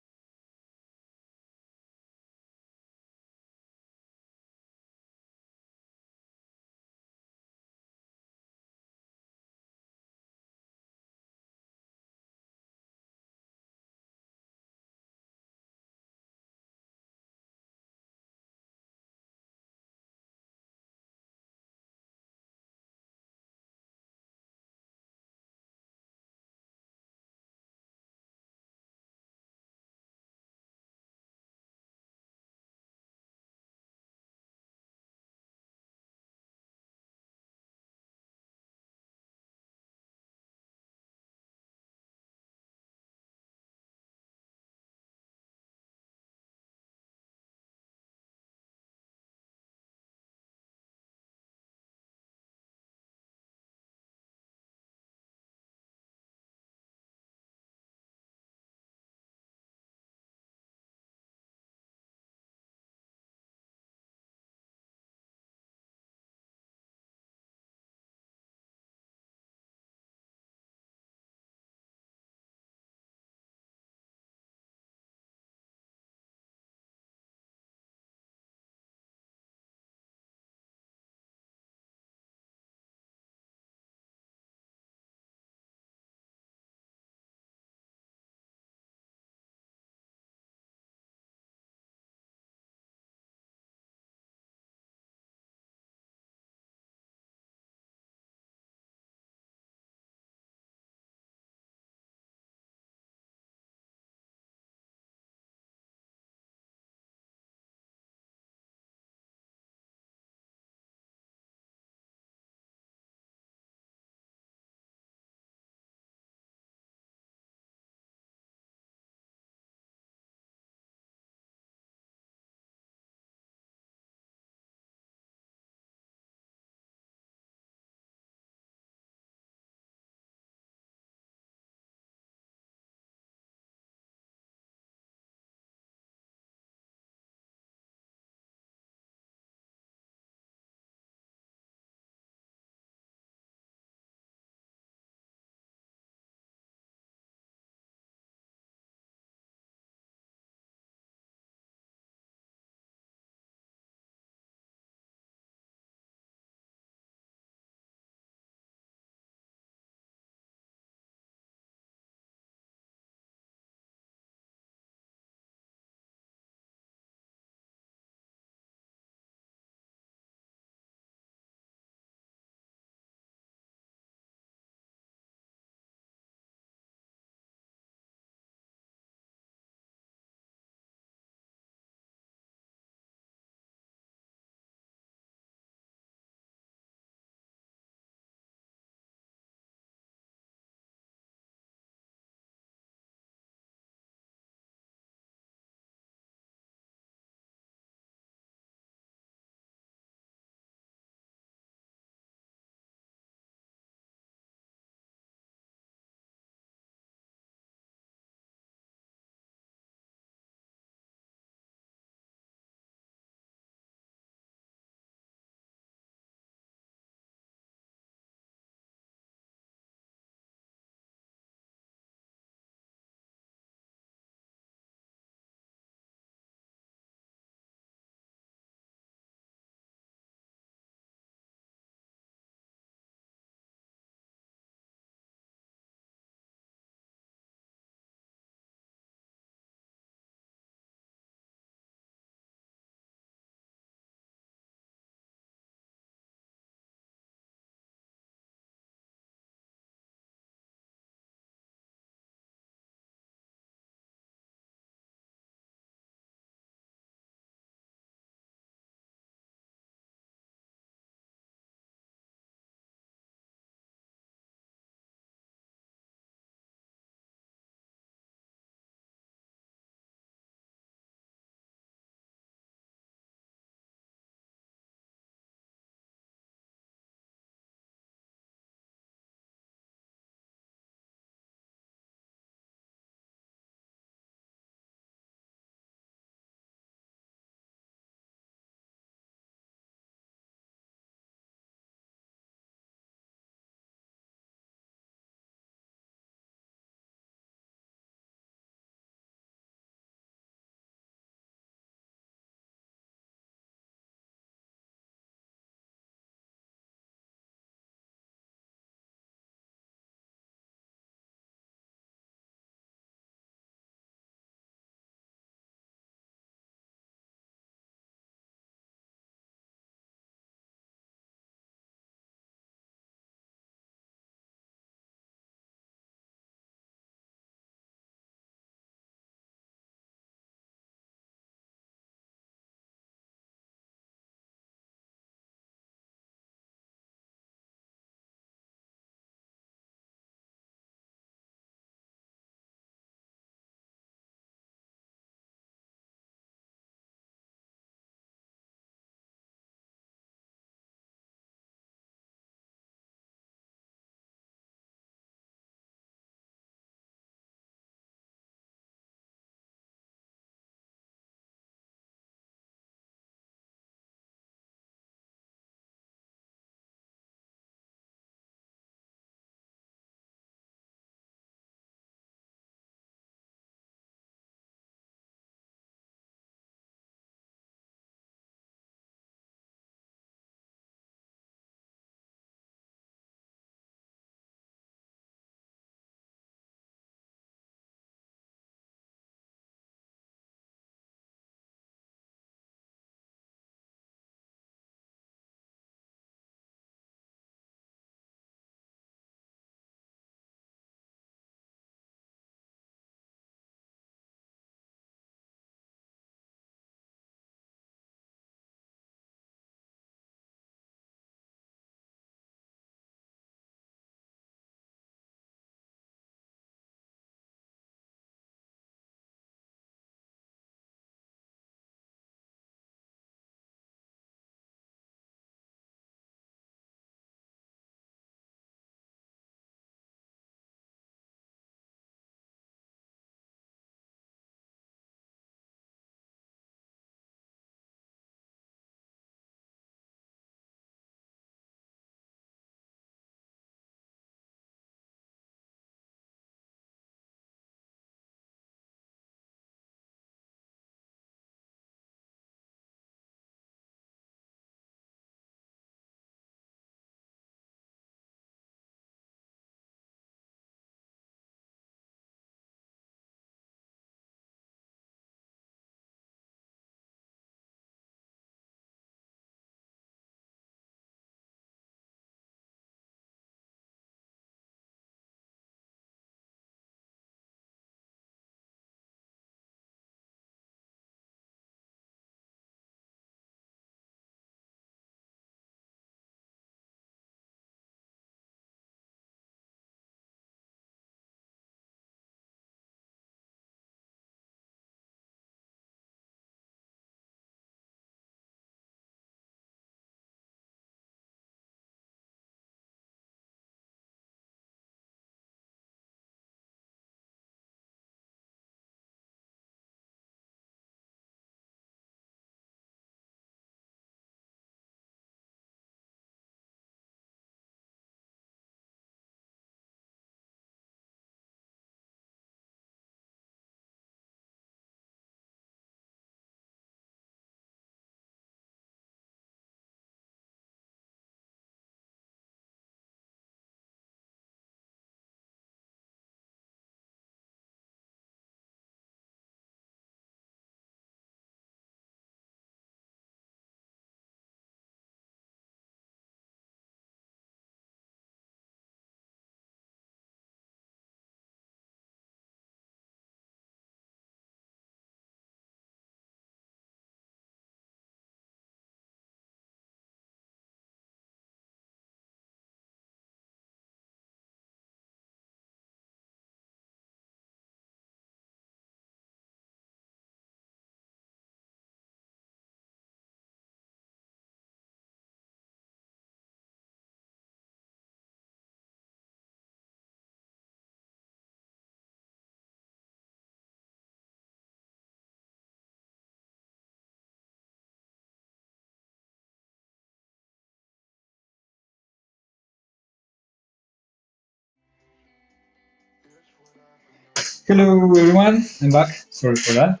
Hello everyone, I'm back. Sorry for that.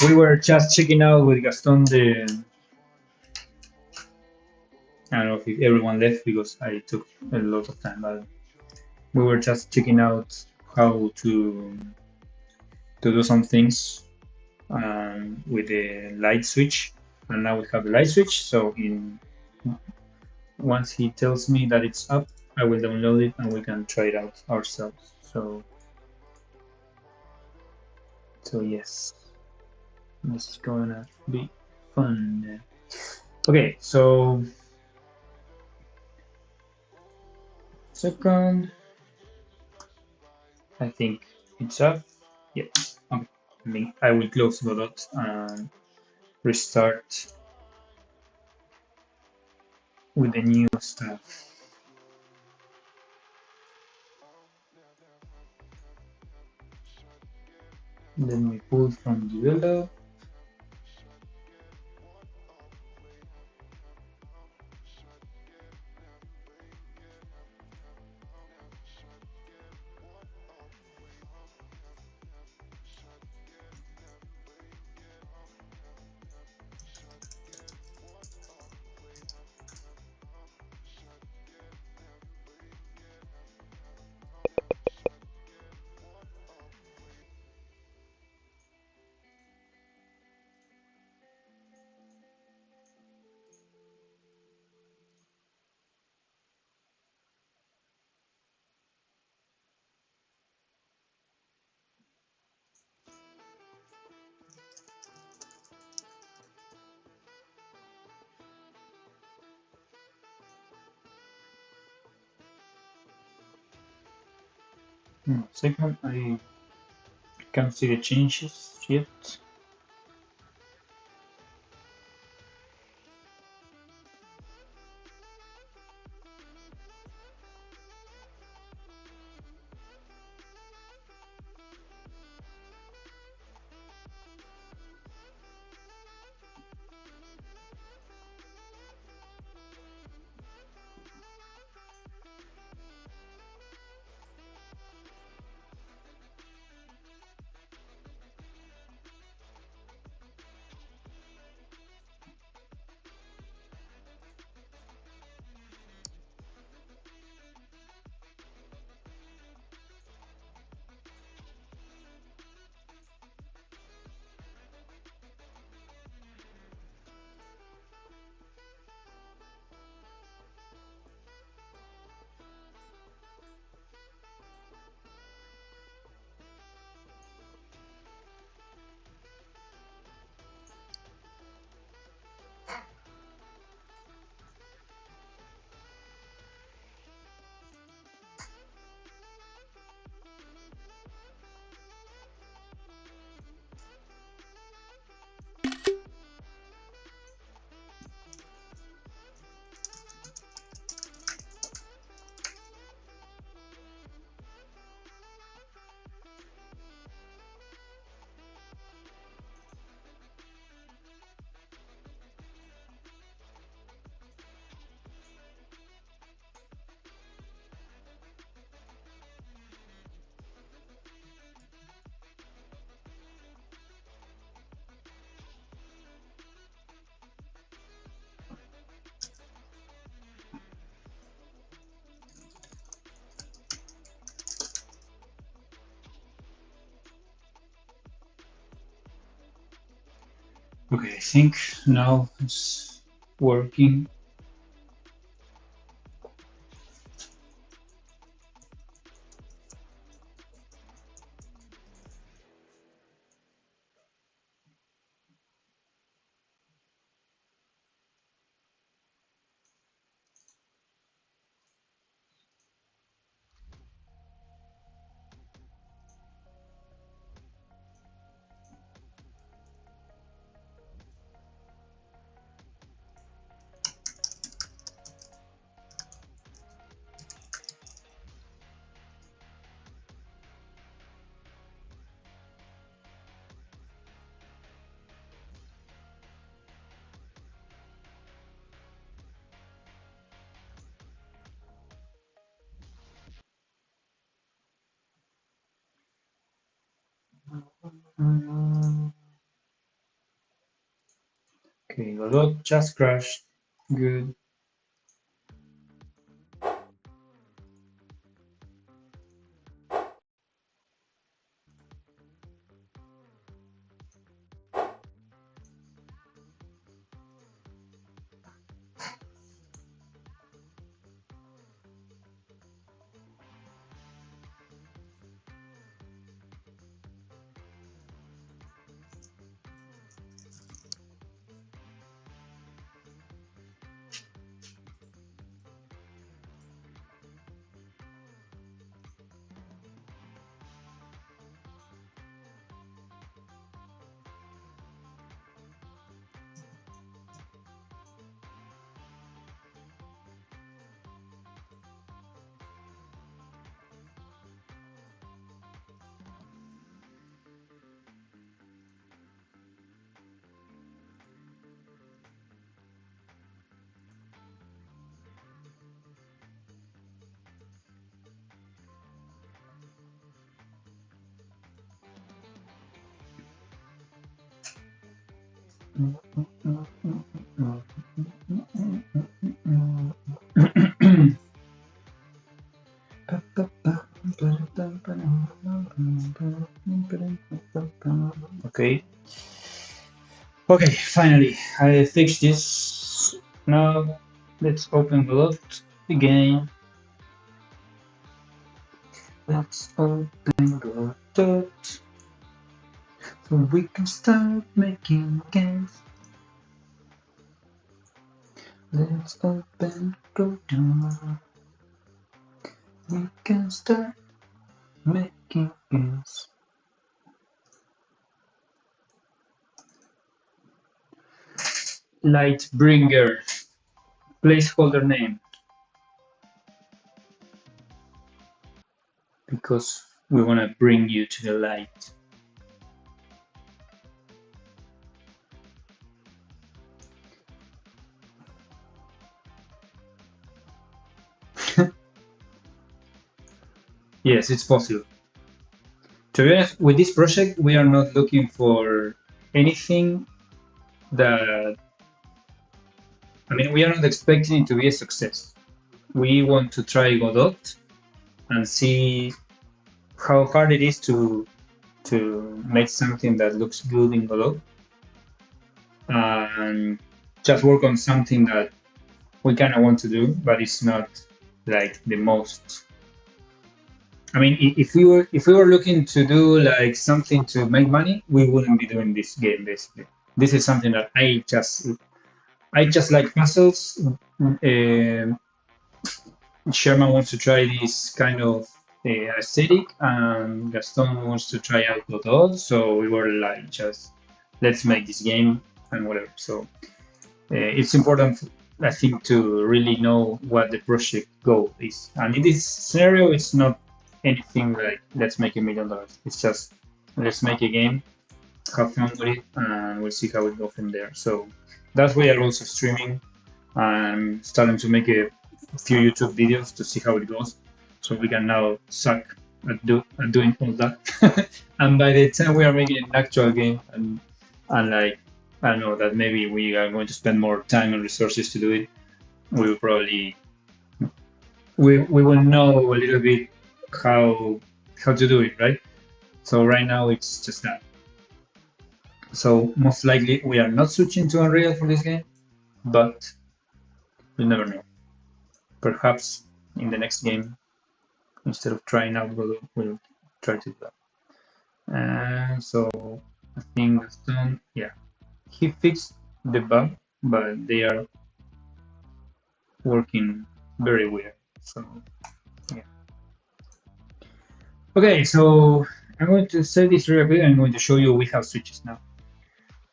We were just checking out with Gaston the. I don't know if everyone left because I took a lot of time, but we were just checking out how to do some things with the light switch, and now we have the light switch. So in once he tells me that it's up, I will download it and we can try it out ourselves. So yes, this is gonna be fun. Okay, so second, I think it's up. Yep. Okay. I will close Godot and restart with the new stuff. Then we pull from develop. Second, I can't see the changes yet. Okay, I think now it's working. Okay, Godot just crashed. Good. Okay. Okay, finally, I fixed this. Now, let's open the loft again. Let's open Godot so we can start making games. Let's open Godot. We can start making games. Lightbringer, placeholder name, because we want to bring you to the light. Yes, it's possible. To be honest, with this project, we are not looking for anything that, I mean, we are not expecting it to be a success. We want to try Godot and see how hard it is to make something that looks good in Godot, and just work on something that we kind of want to do, but it's not like the most. I mean, if we were looking to do like something to make money, we wouldn't be doing this game basically. This is something that I just like puzzles. Sherman wants to try this kind of aesthetic, and Gaston wants to try out Godot. So we were like, just let's make this game and whatever. So it's important, I think, to really know what the project goal is. And in this scenario, it's not anything like let's make $1 million. It's just let's make a game, have fun with it, and we'll see how it goes from there. So that's why I'm also streaming. I'm starting to make a few YouTube videos to see how it goes. So we can now suck at doing all that. And by the time we are making an actual game, and like I don't know that maybe we are going to spend more time and resources to do it, we will probably we will know a little bit how to do it, right? So right now it's just that. So most likely we are not switching to Unreal for this game, but you never know. Perhaps in the next game, instead of trying out Godot, we'll try to do that. And so I think that's done. Yeah, he fixed the bug, but they are working very weird. So yeah. Okay, so I'm going to set this real quick. I'm going to show you we have switches now.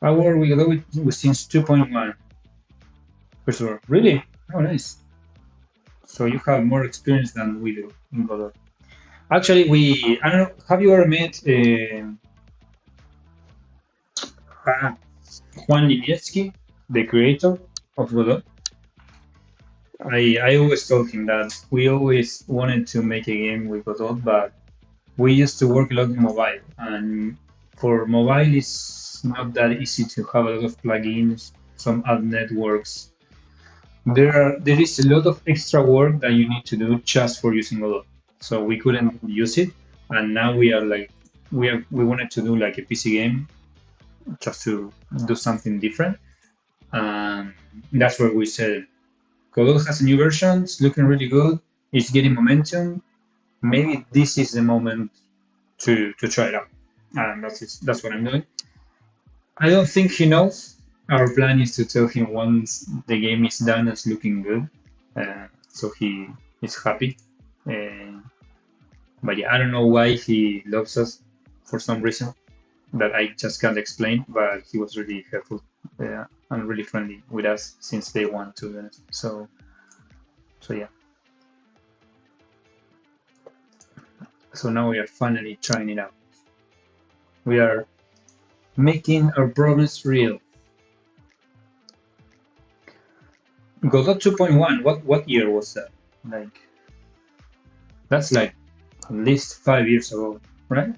Our we go with since 2.1. First of all, really? Oh, nice. So you have more experience than we do in Godot. Actually, I don't know. Have you ever met Juan Liniewski, the creator of Godot? I always told him that we always wanted to make a game with Godot, but we used to work a lot in mobile, and for mobile, it's not that easy to have a lot of plugins some ad networks. There is a lot of extra work that you need to do just for using Godot. So we couldn't use it, and now we are like we wanted to do like a PC game just to do something different. And that's where we said Godot has a new version. It's looking really good. It's getting momentum. Maybe this is the moment to try it out, and that's what I'm doing. I don't think he knows. Our plan is to tell him once the game is done, it's looking good, so he is happy. Uh, but yeah, I don't know why he loves us for some reason that I just can't explain. But he was really helpful and really friendly with us since day one, to be honest. So yeah. So now we are finally trying it out. We are making our promise real. Godot 2.1. What year was that? Like that's like at least 5 years ago, right?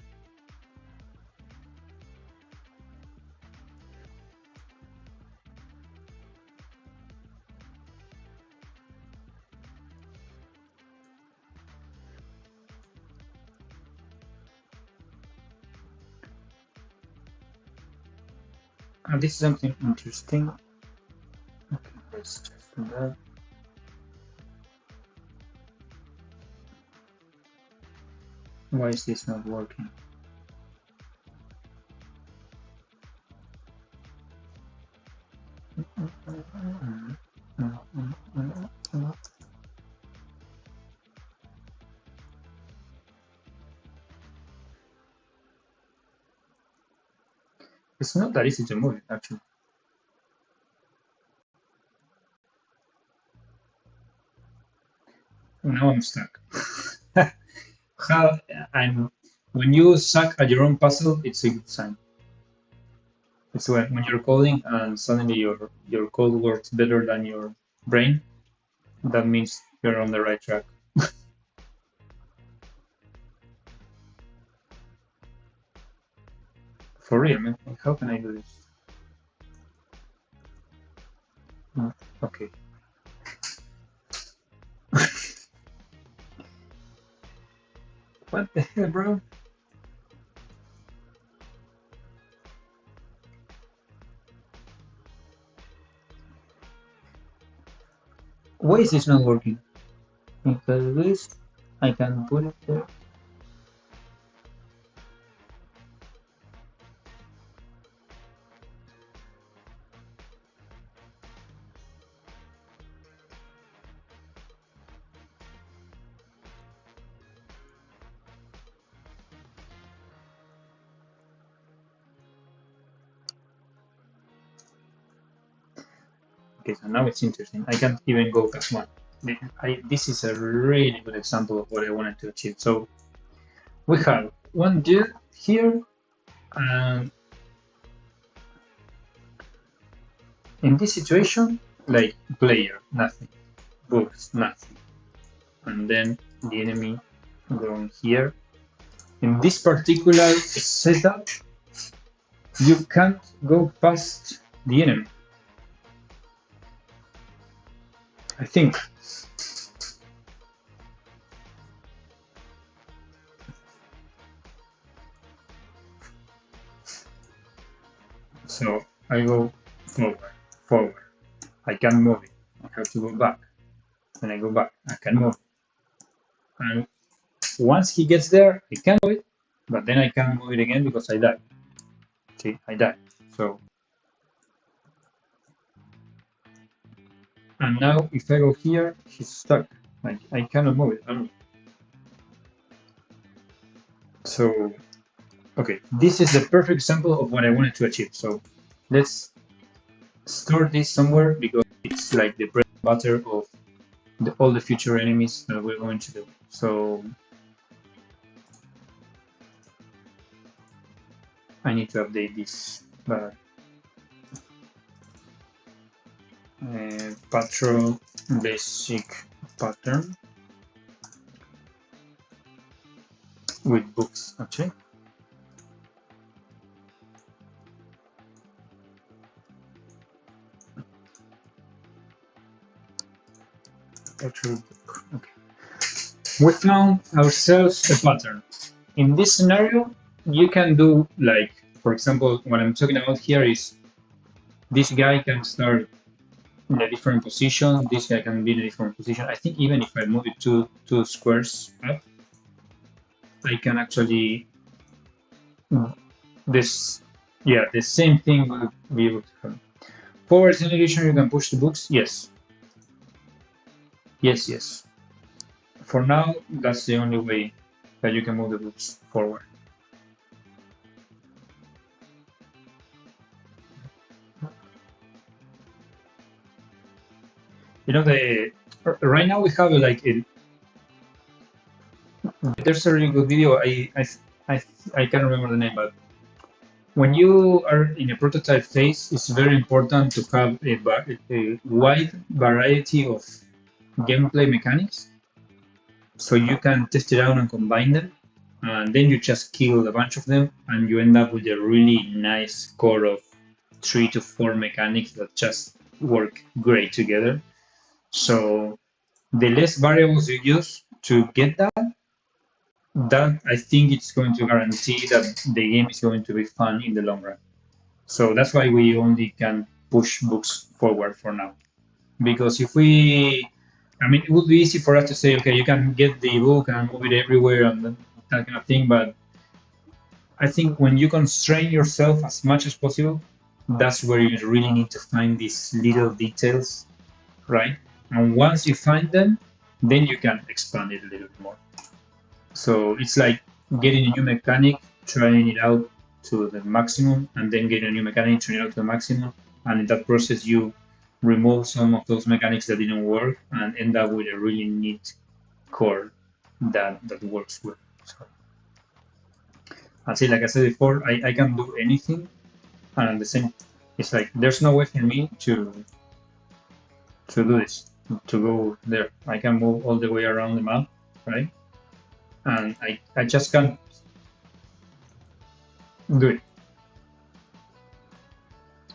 This is something interesting. Okay, let's just do that. Why is this not working? It's not that easy to move it, actually. Now I'm stuck. How I'm when you suck at your own puzzle, it's a good sign. It's when you're coding and suddenly your code works better than your brain. That means you're on the right track. For real, man. How can I do this? Okay. What the hell, bro? Why is this not working? Because this, I can put it there. Okay, so now it's interesting. I can't even go past one. This is a really good example of what I wanted to achieve. So we have one dude here, and in this situation, like player, nothing, books, nothing, and then the enemy going here. In this particular setup, you can't go past the enemy. I think. So I go forward. I can move it. I have to go back. When I go back, I can move it. And once he gets there, I can move it, but then I can't move it again because I died. See, I died. So, and now if I go here, he's stuck. I cannot move it. So, okay, this is the perfect example of what I wanted to achieve. So, let's store this somewhere because it's like the bread and butter of all the future enemies that we're going to do. So, I need to update this, but patrol basic pattern with books. Okay. structure book. Okay. We found ourselves a pattern. In this scenario, you can do like, for example, what I'm talking about here is this guy can start in a different position. This guy can be in a different position. I think even if I move it two squares up, I can actually this yeah the same thing will be able to happen. Forward acceleration, you can push the books. Yes, yes, yes. For now, that's the only way that you can move the books forward. You know the right now we have like there's a really good video. I I can't remember the name, but when you are in a prototype phase, it's very important to have a wide variety of gameplay mechanics so you can test it out and combine them. And then you just kill a bunch of them and you end up with a really nice core of 3 to 4 mechanics that just work great together. So the less variables you use to get that I think it's going to guarantee that the game is going to be fun in the long run. So that's why we only can push books forward for now. Because if we, I mean, it would be easy for us to say, okay, you can get the book and move it everywhere and that kind of thing. But I think when you constrain yourself as much as possible, that's where you really need to find these little details, right? And once you find them, then you can expand it a little bit more. So it's like getting a new mechanic, trying it out to the maximum, and then getting a new mechanic, trying it out to the maximum. And in that process, you remove some of those mechanics that didn't work and end up with a really neat core that works well. So I say, like I said before, I can do anything, and at the same, it's like there's no way for me to do this, to go there. I can move all the way around the map, right? And I just can't do it.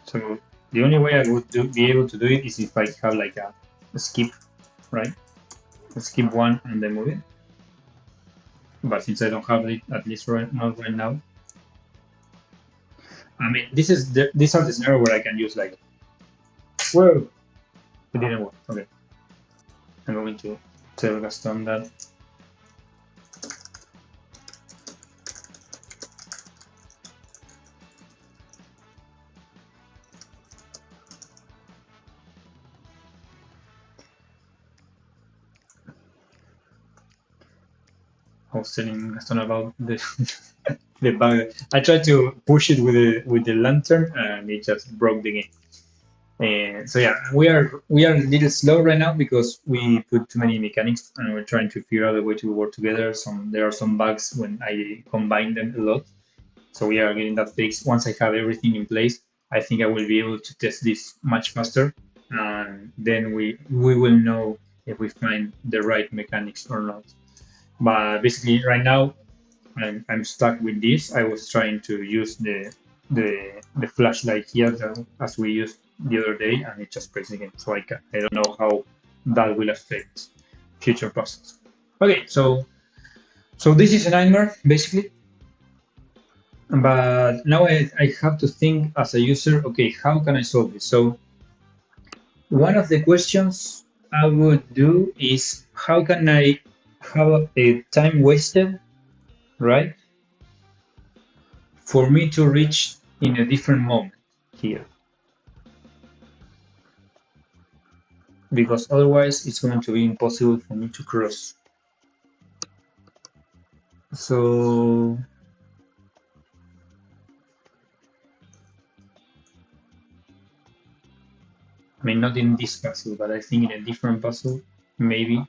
So the only way I would be able to do it is if I have like a skip, right? A skip one and then move it. But since I don't have it, at least not right now. I mean, these are the scenario where I can use like, whoa, it didn't work. Okay, I'm going to tell Gaston that. I was telling Gaston about the the bug. I tried to push it with the lantern and it just broke the game. So yeah, we are a little slow right now because we put too many mechanics and we're trying to figure out a way to work together. There are some bugs when I combine them a lot. So we are getting that fixed. Once I have everything in place, I think I will be able to test this much faster, and then we will know if we find the right mechanics or not. But basically, right now I'm stuck with this. I was trying to use the flashlight here as we used the other day, and it just breaks again. So I don't know how that will affect future puzzles. Okay, so this is a nightmare basically, but now I have to think as a user. Okay, how can I solve this? So one of the questions I would do is how can I have a time wasted, right? For me to reach in a different moment here, because otherwise it's going to be impossible for me to cross. So, I mean, not in this puzzle, but I think in a different puzzle, maybe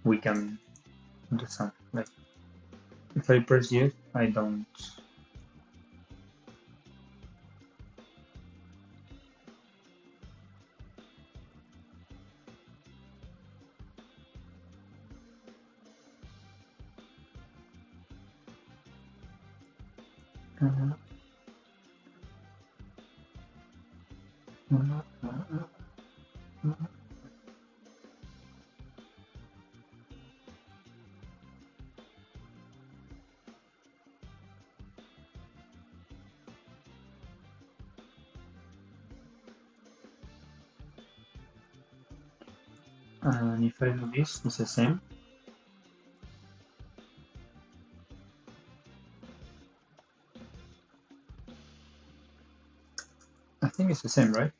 we can do something. Like, if I press yes, I don't. And if I do this, it's the same. I think it's the same, right?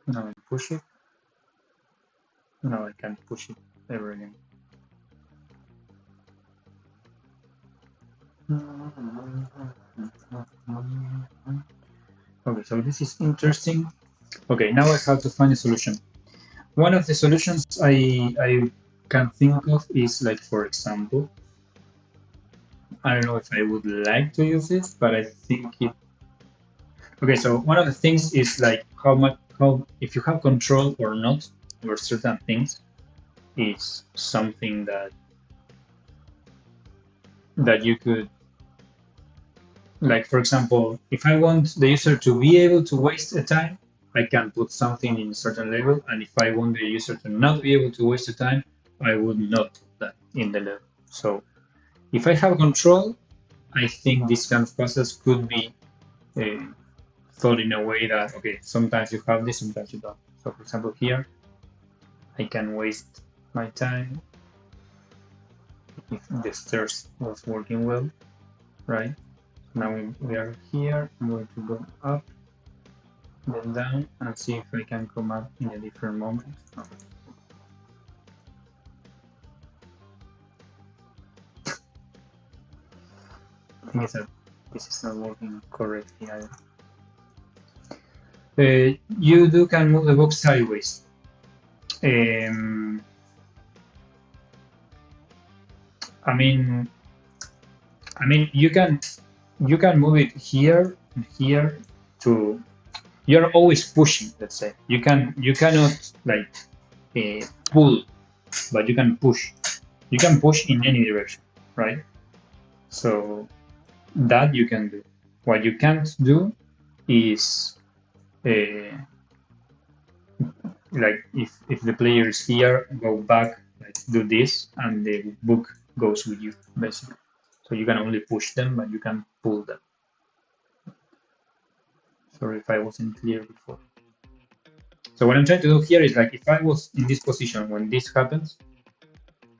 Now I push it. Now I can't push it ever again. Okay, so this is interesting. Okay, now I have to find a solution. One of the solutions I can think of is like, for example, I don't know if I would like to use it, but I think it. Okay, so one of the things is like how if you have control or not over certain things is something that you could, like, for example, if I want the user to be able to waste a time, I can put something in a certain level, and if I want the user to not be able to waste the time, I would not put that in the level. So if I have control, I think this kind of process could be uh, thought in a way that, okay, sometimes you have this, sometimes you don't. So for example, here I can waste my time if the stairs was working well, right? Now we are here. I'm going to go up, then down, and see if I can come up in a different moment. The thing is that this is not working correctly either. You do can move the box sideways. Um, I mean, you can move it here and here to. You're always pushing. Let's say you cannot like pull, but you can push. You can push in any direction, right? So that you can do. What you can't do is uh, like if the player is here, go back, like do this, and the book goes with you, basically. So you can only push them, but you can pull them. Sorry if I wasn't clear before. So what I'm trying to do here is like if I was in this position when this happens,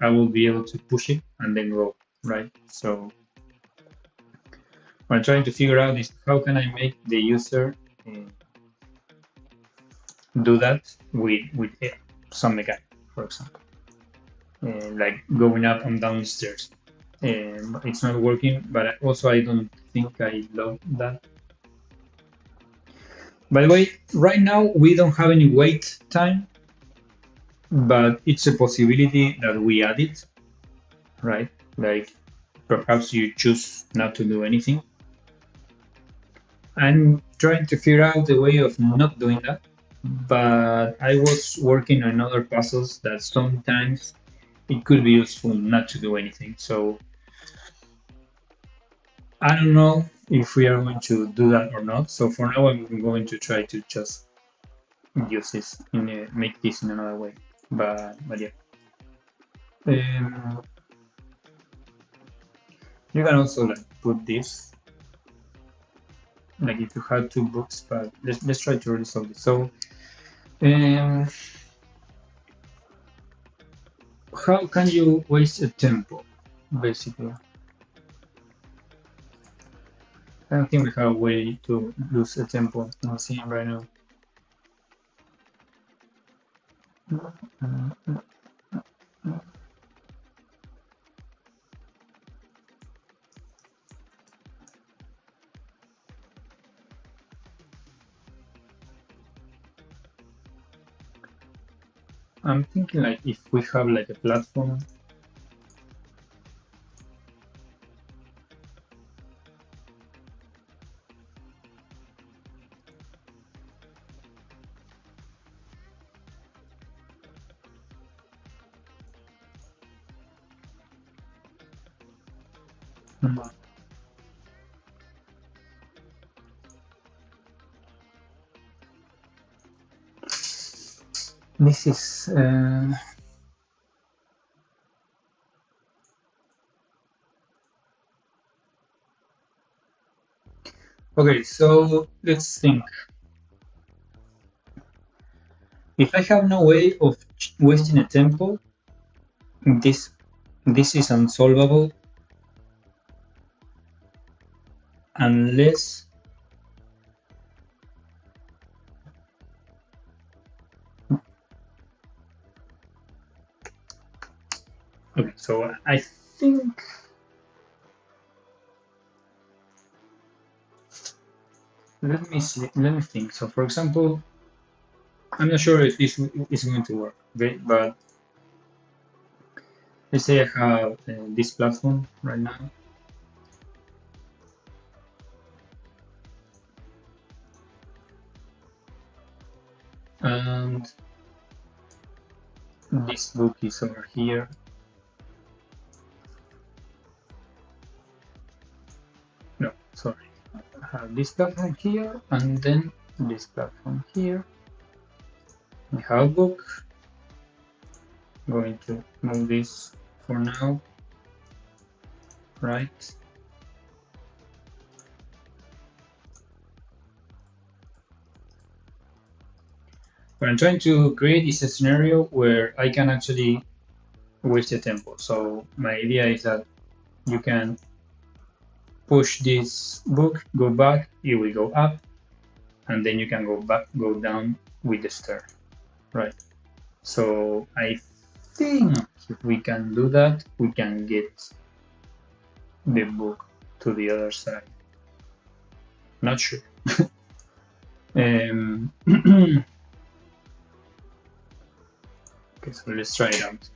I will be able to push it and then go, right? So what I'm trying to figure out is how can I make the user do that with some mechanic, for example, like going up and down the stairs. It's not working, but also I don't think I love that. By the way, right now we don't have any wait time, but it's a possibility that we add it, right? Like perhaps you choose not to do anything. I'm trying to figure out a way of not doing that, but I was working on other puzzles that sometimes it could be useful not to do anything. So I don't know if we are going to do that or not. So for now, I'm going to try to just use this make this in another way. But yeah, um, you can also like put this like if you had two books. But let's try to resolve this. So um, how can you waste a tempo, basically? I don't think we have a way to lose a tempo. I'm seeing right now. I'm thinking like if we have like a platform. This is okay. So let's think. If I have no way of wasting a tempo, this this is unsolvable unless okay, so I think let me see, let me think. So for example, I'm not sure if this is going to work, okay? But let's say I have this platform right now, and this book is over here. No, sorry. I have this platform here, and then this platform here. I have a book. I'm going to move this for now, right? What I'm trying to create is a scenario where I can actually waste the tempo. So my idea is that you can push this book, go back, it will go up, and then you can go back, go down with the stir, right? So I think if we can do that, we can get the book to the other side. Not sure. Okay, so let's try it out.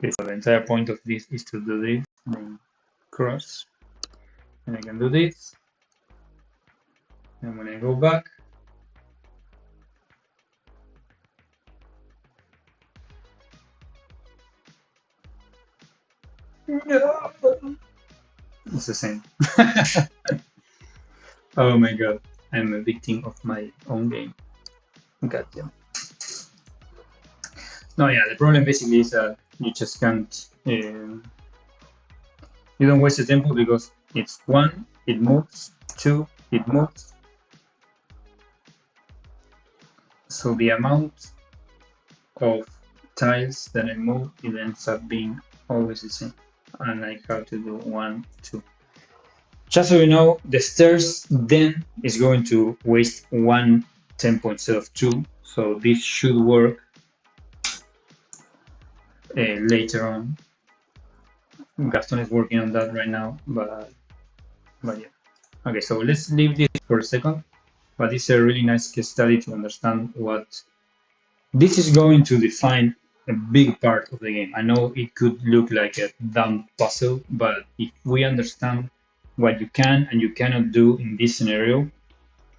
Okay, so the entire point of this is to do this, then cross, and I can do this. And when I go back, no, it's the same. Oh my god, I'm a victim of my own game. Gotcha. No, yeah, the problem basically is that you just can't. You don't waste the tempo because it's one, it moves, two, it moves. So the amount of tiles that I move, it ends up being always the same. And I have to do one, two. Just so you know, the stairs then is going to waste one tempo instead of two. So this should work later on. Gaston is working on that right now, but yeah. Okay, so let's leave this for a second. But it's a really nice case study to understand what this is going to define a big part of the game. I know it could look like a dumb puzzle, but if we understand what you can and you cannot do in this scenario,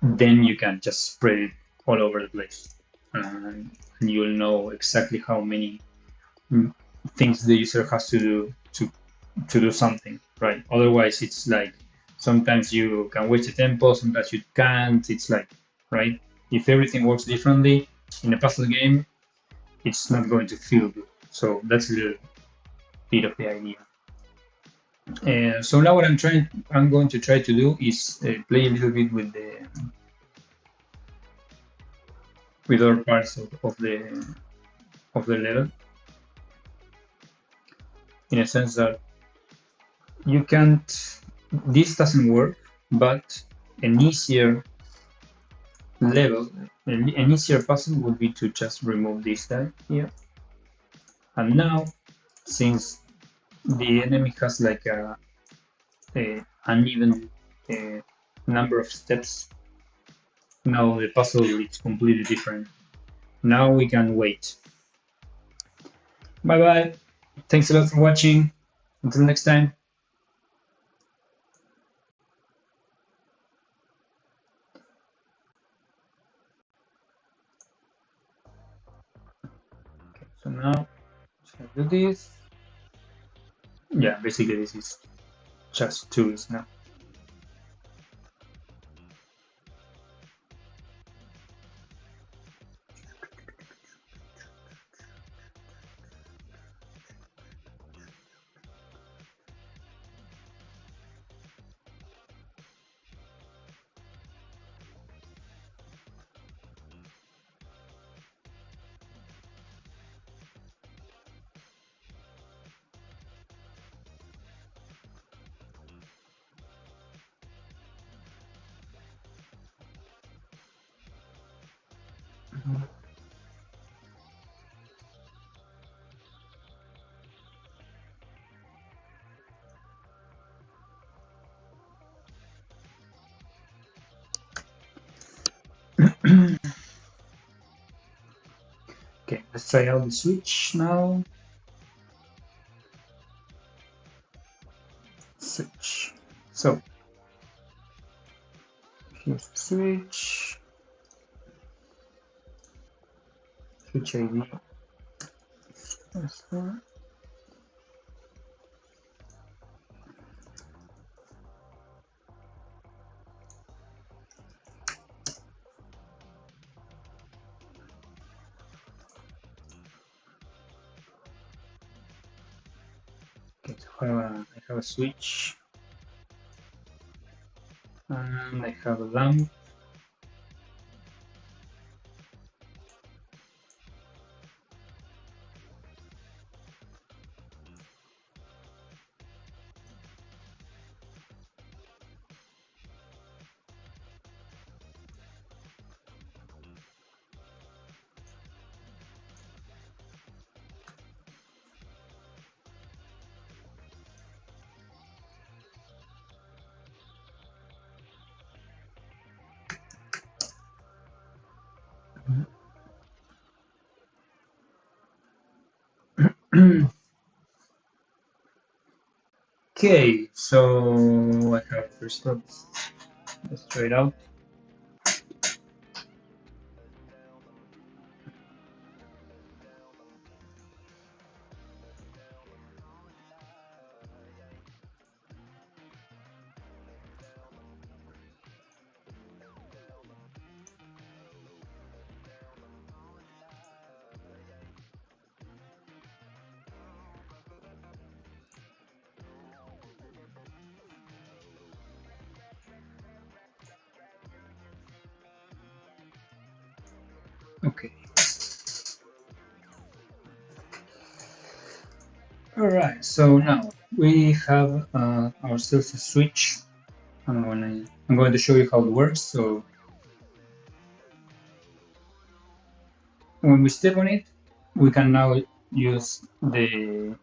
then you can just spread it all over the place. And you'll know exactly how many things the user has to do to do something, right? Otherwise, it's like sometimes you can waste the tempo, sometimes you can't. It's like, right? If everything works differently in a puzzle game, it's not going to feel good. So that's a little bit of the idea. So now what I'm going to try to do is play a little bit with other parts of the level, in a sense that you can't. This doesn't work, but an easier level, an easier puzzle would be to just remove this guy here. And now, since the enemy has like a uneven number of steps, now the puzzle is completely different. Now we can wait. Bye bye. Thanks a lot for watching. Until next time. So now let's do this. Yeah, basically this is just tools now. Okay, let's try out the switch now. Switch. So here's the switch. Switch ID. Okay, so I have a switch and I have a lamp. Okay, so I have first up. Let's try it out. Okay. Alright, so now we have ourselves a switch. I'm going to show you how it works. So when we step on it, we can now use the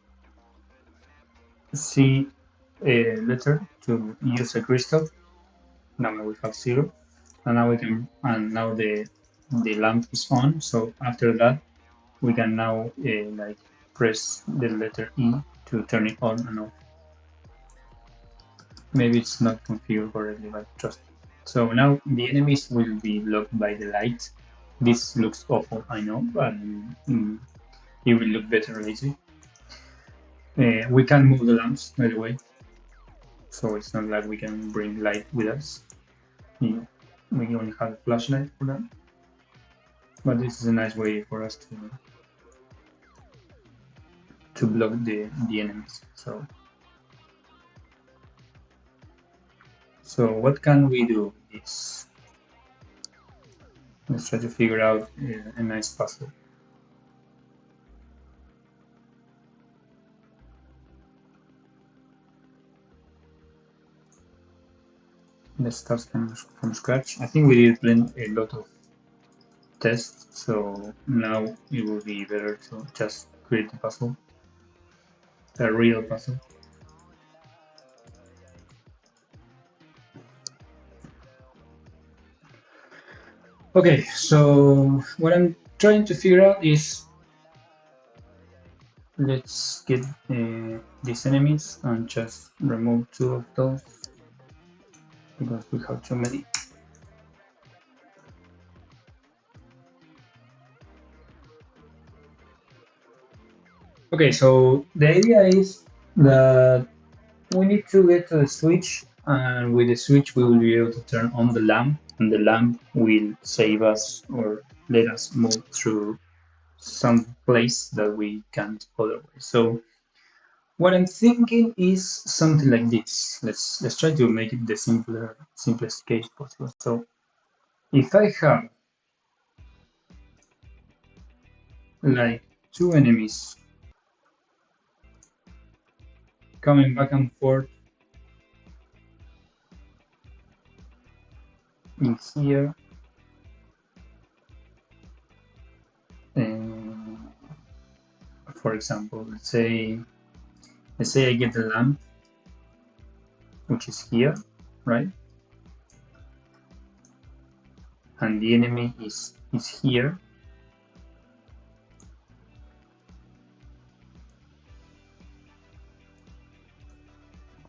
C letter to use a crystal. Now we have 0, and now we can, and now the lamp is on. So after that, we can now like press the letter E to turn it on and off. Maybe it's not configured correctly, but trust me. So now the enemies will be blocked by the light. This looks awful, I know, but it will look better later. We can move the lamps, by the way, so it's not like we can bring light with us. Yeah, we only have a flashlight for that, but this is a nice way for us to block the enemies. So what can we do? Let's try to figure out a nice puzzle. Let's start from scratch. I think we did a lot of tests, so now it will be better to just create a puzzle, a real puzzle. Okay, so what I'm trying to figure out is, let's get these enemies and just remove 2 of those because we have too many. Okay, so the idea is that we need to get to the switch, and with the switch, we will be able to turn on the lamp, and the lamp will save us or let us move through some place that we can't otherwise. So what I'm thinking is something like this. Let's try to make it the simplest case possible. So if I have like two enemies coming back and forth in here, and for example, let's say I get the lamp, which is here, right? And the enemy is here.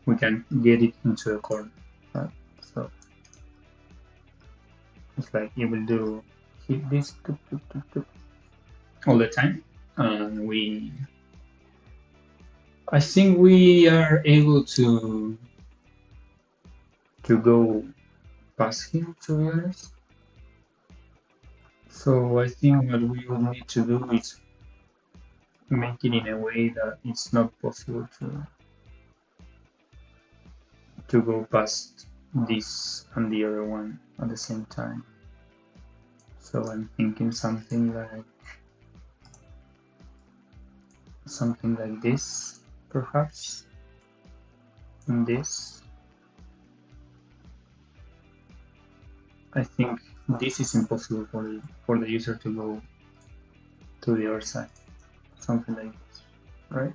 We can get it into a corner, right? So it's like it will do hit this all the time, and I think we are able to go past him, to be honest. So I think what we will need to do is make it in a way that it's not possible to go past this and the other one at the same time. So I'm thinking something like this, perhaps. And this, I think this is impossible for the user to go to the other side. Something like this, right?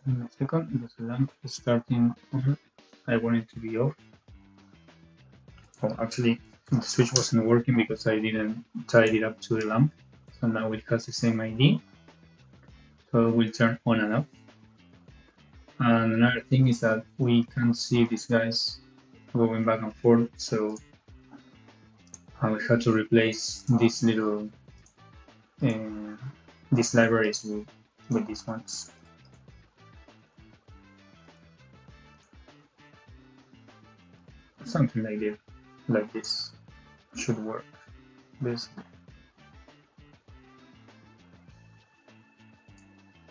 In a second, because the lamp is starting on, I want it to be off. Well, actually, the switch wasn't working because I didn't tie it up to the lamp. So now it has the same ID. So it will turn on and off. And another thing is that we can see these guys going back and forth. So we had to replace these little uh, these libraries with these ones. Something like this should work. Basically.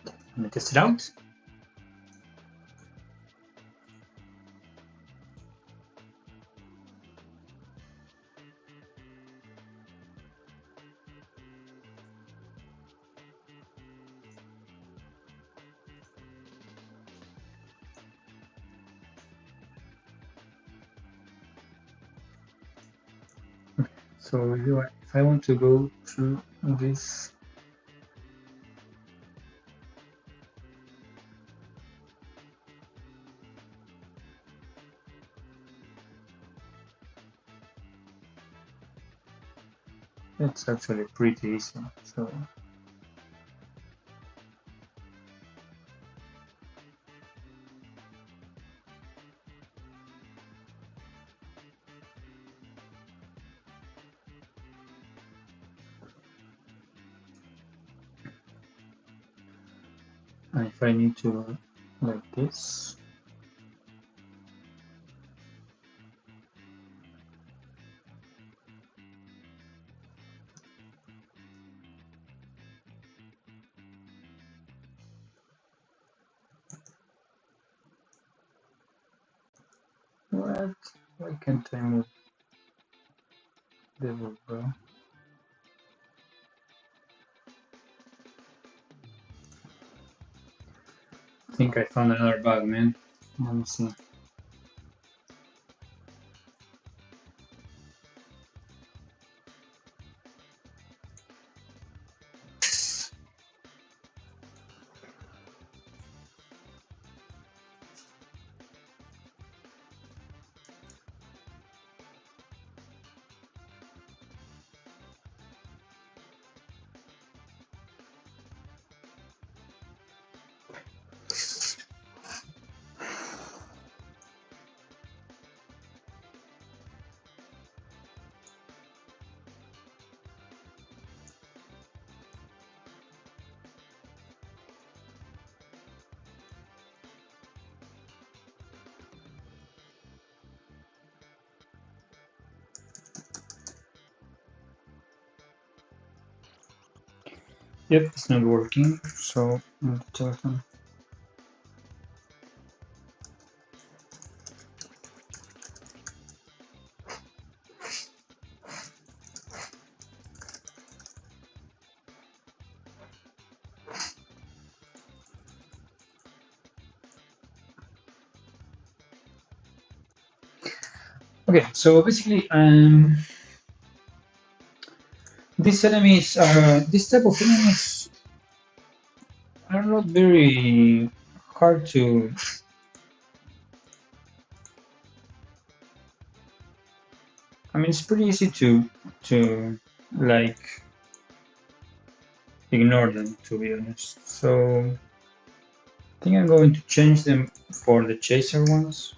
Let me test it out. So if I want to go through this, it's actually pretty easy. So if I need to like this, what? Why can't I move the bro? I think I found another bug, man. Let me see. Yep, it's not working. So the telephone. Okay, so basically, these enemies are this type of enemies are not very hard to. I mean, it's pretty easy to like ignore them, to be honest. So I think I'm going to change them for the chaser ones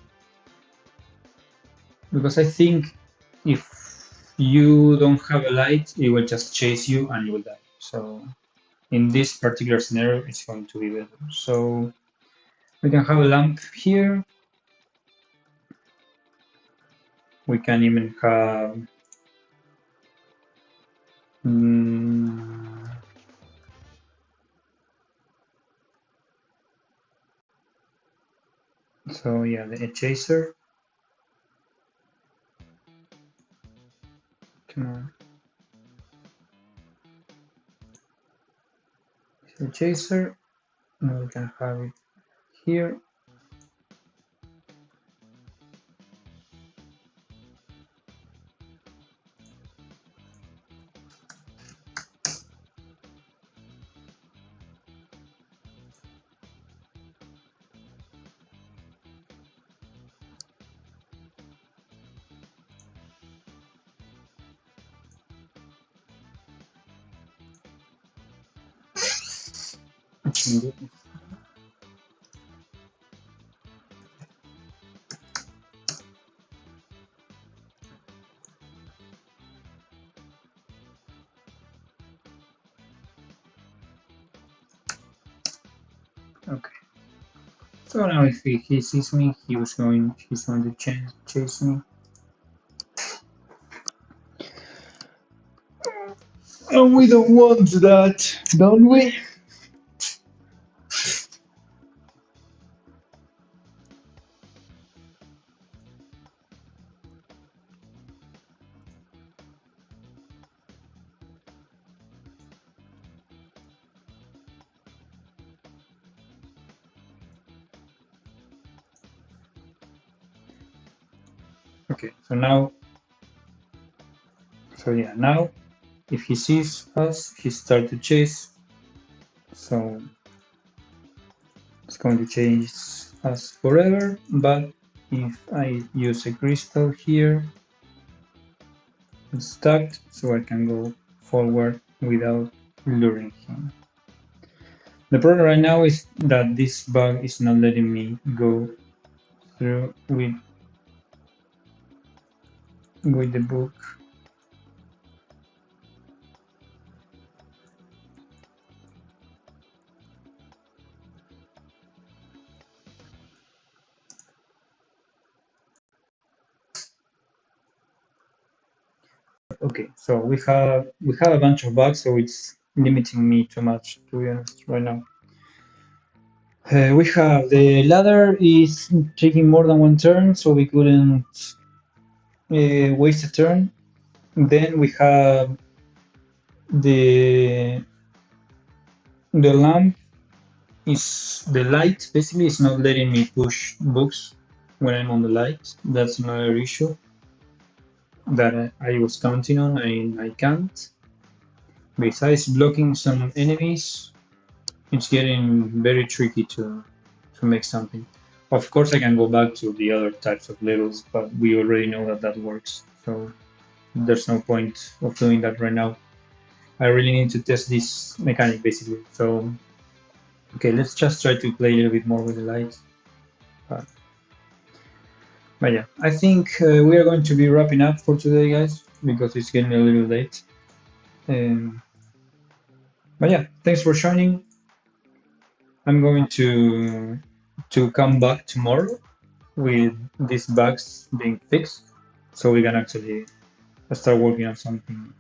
because I think if you don't have a light, it will just chase you and you will die. So in this particular scenario, it's going to be better. So we can have a lamp here. We can even have mm, so yeah, the chaser. Come on, the chaser. Now we can have it here. Okay. So now if he sees me, he's going to chase me. And we don't want that, don't we? Okay, so now, so yeah, now if he sees us, he starts to chase. So it's going to chase us forever. But if I use a crystal here, it's stuck, so I can go forward without luring him. The problem right now is that this bug is not letting me go through with the book. Okay, so we have a bunch of bugs, so it's limiting me too much, to be honest, right now. We have the ladder is taking more than one turn, so we couldn't waste a turn. Then we have the the lamp is the light basically is not letting me push books when I'm on the light. That's another issue that I was counting on and I can't. Besides blocking some enemies, it's getting very tricky to make something. Of course, I can go back to the other types of levels, but we already know that that works. So there's no point of doing that right now. I really need to test this mechanic basically. So okay, let's just try to play a little bit more with the lights. But, but yeah, I think we are going to be wrapping up for today, guys, because it's getting a little late. Um, but yeah, thanks for joining. I'm going to come back tomorrow with these bugs being fixed, so we can actually start working on something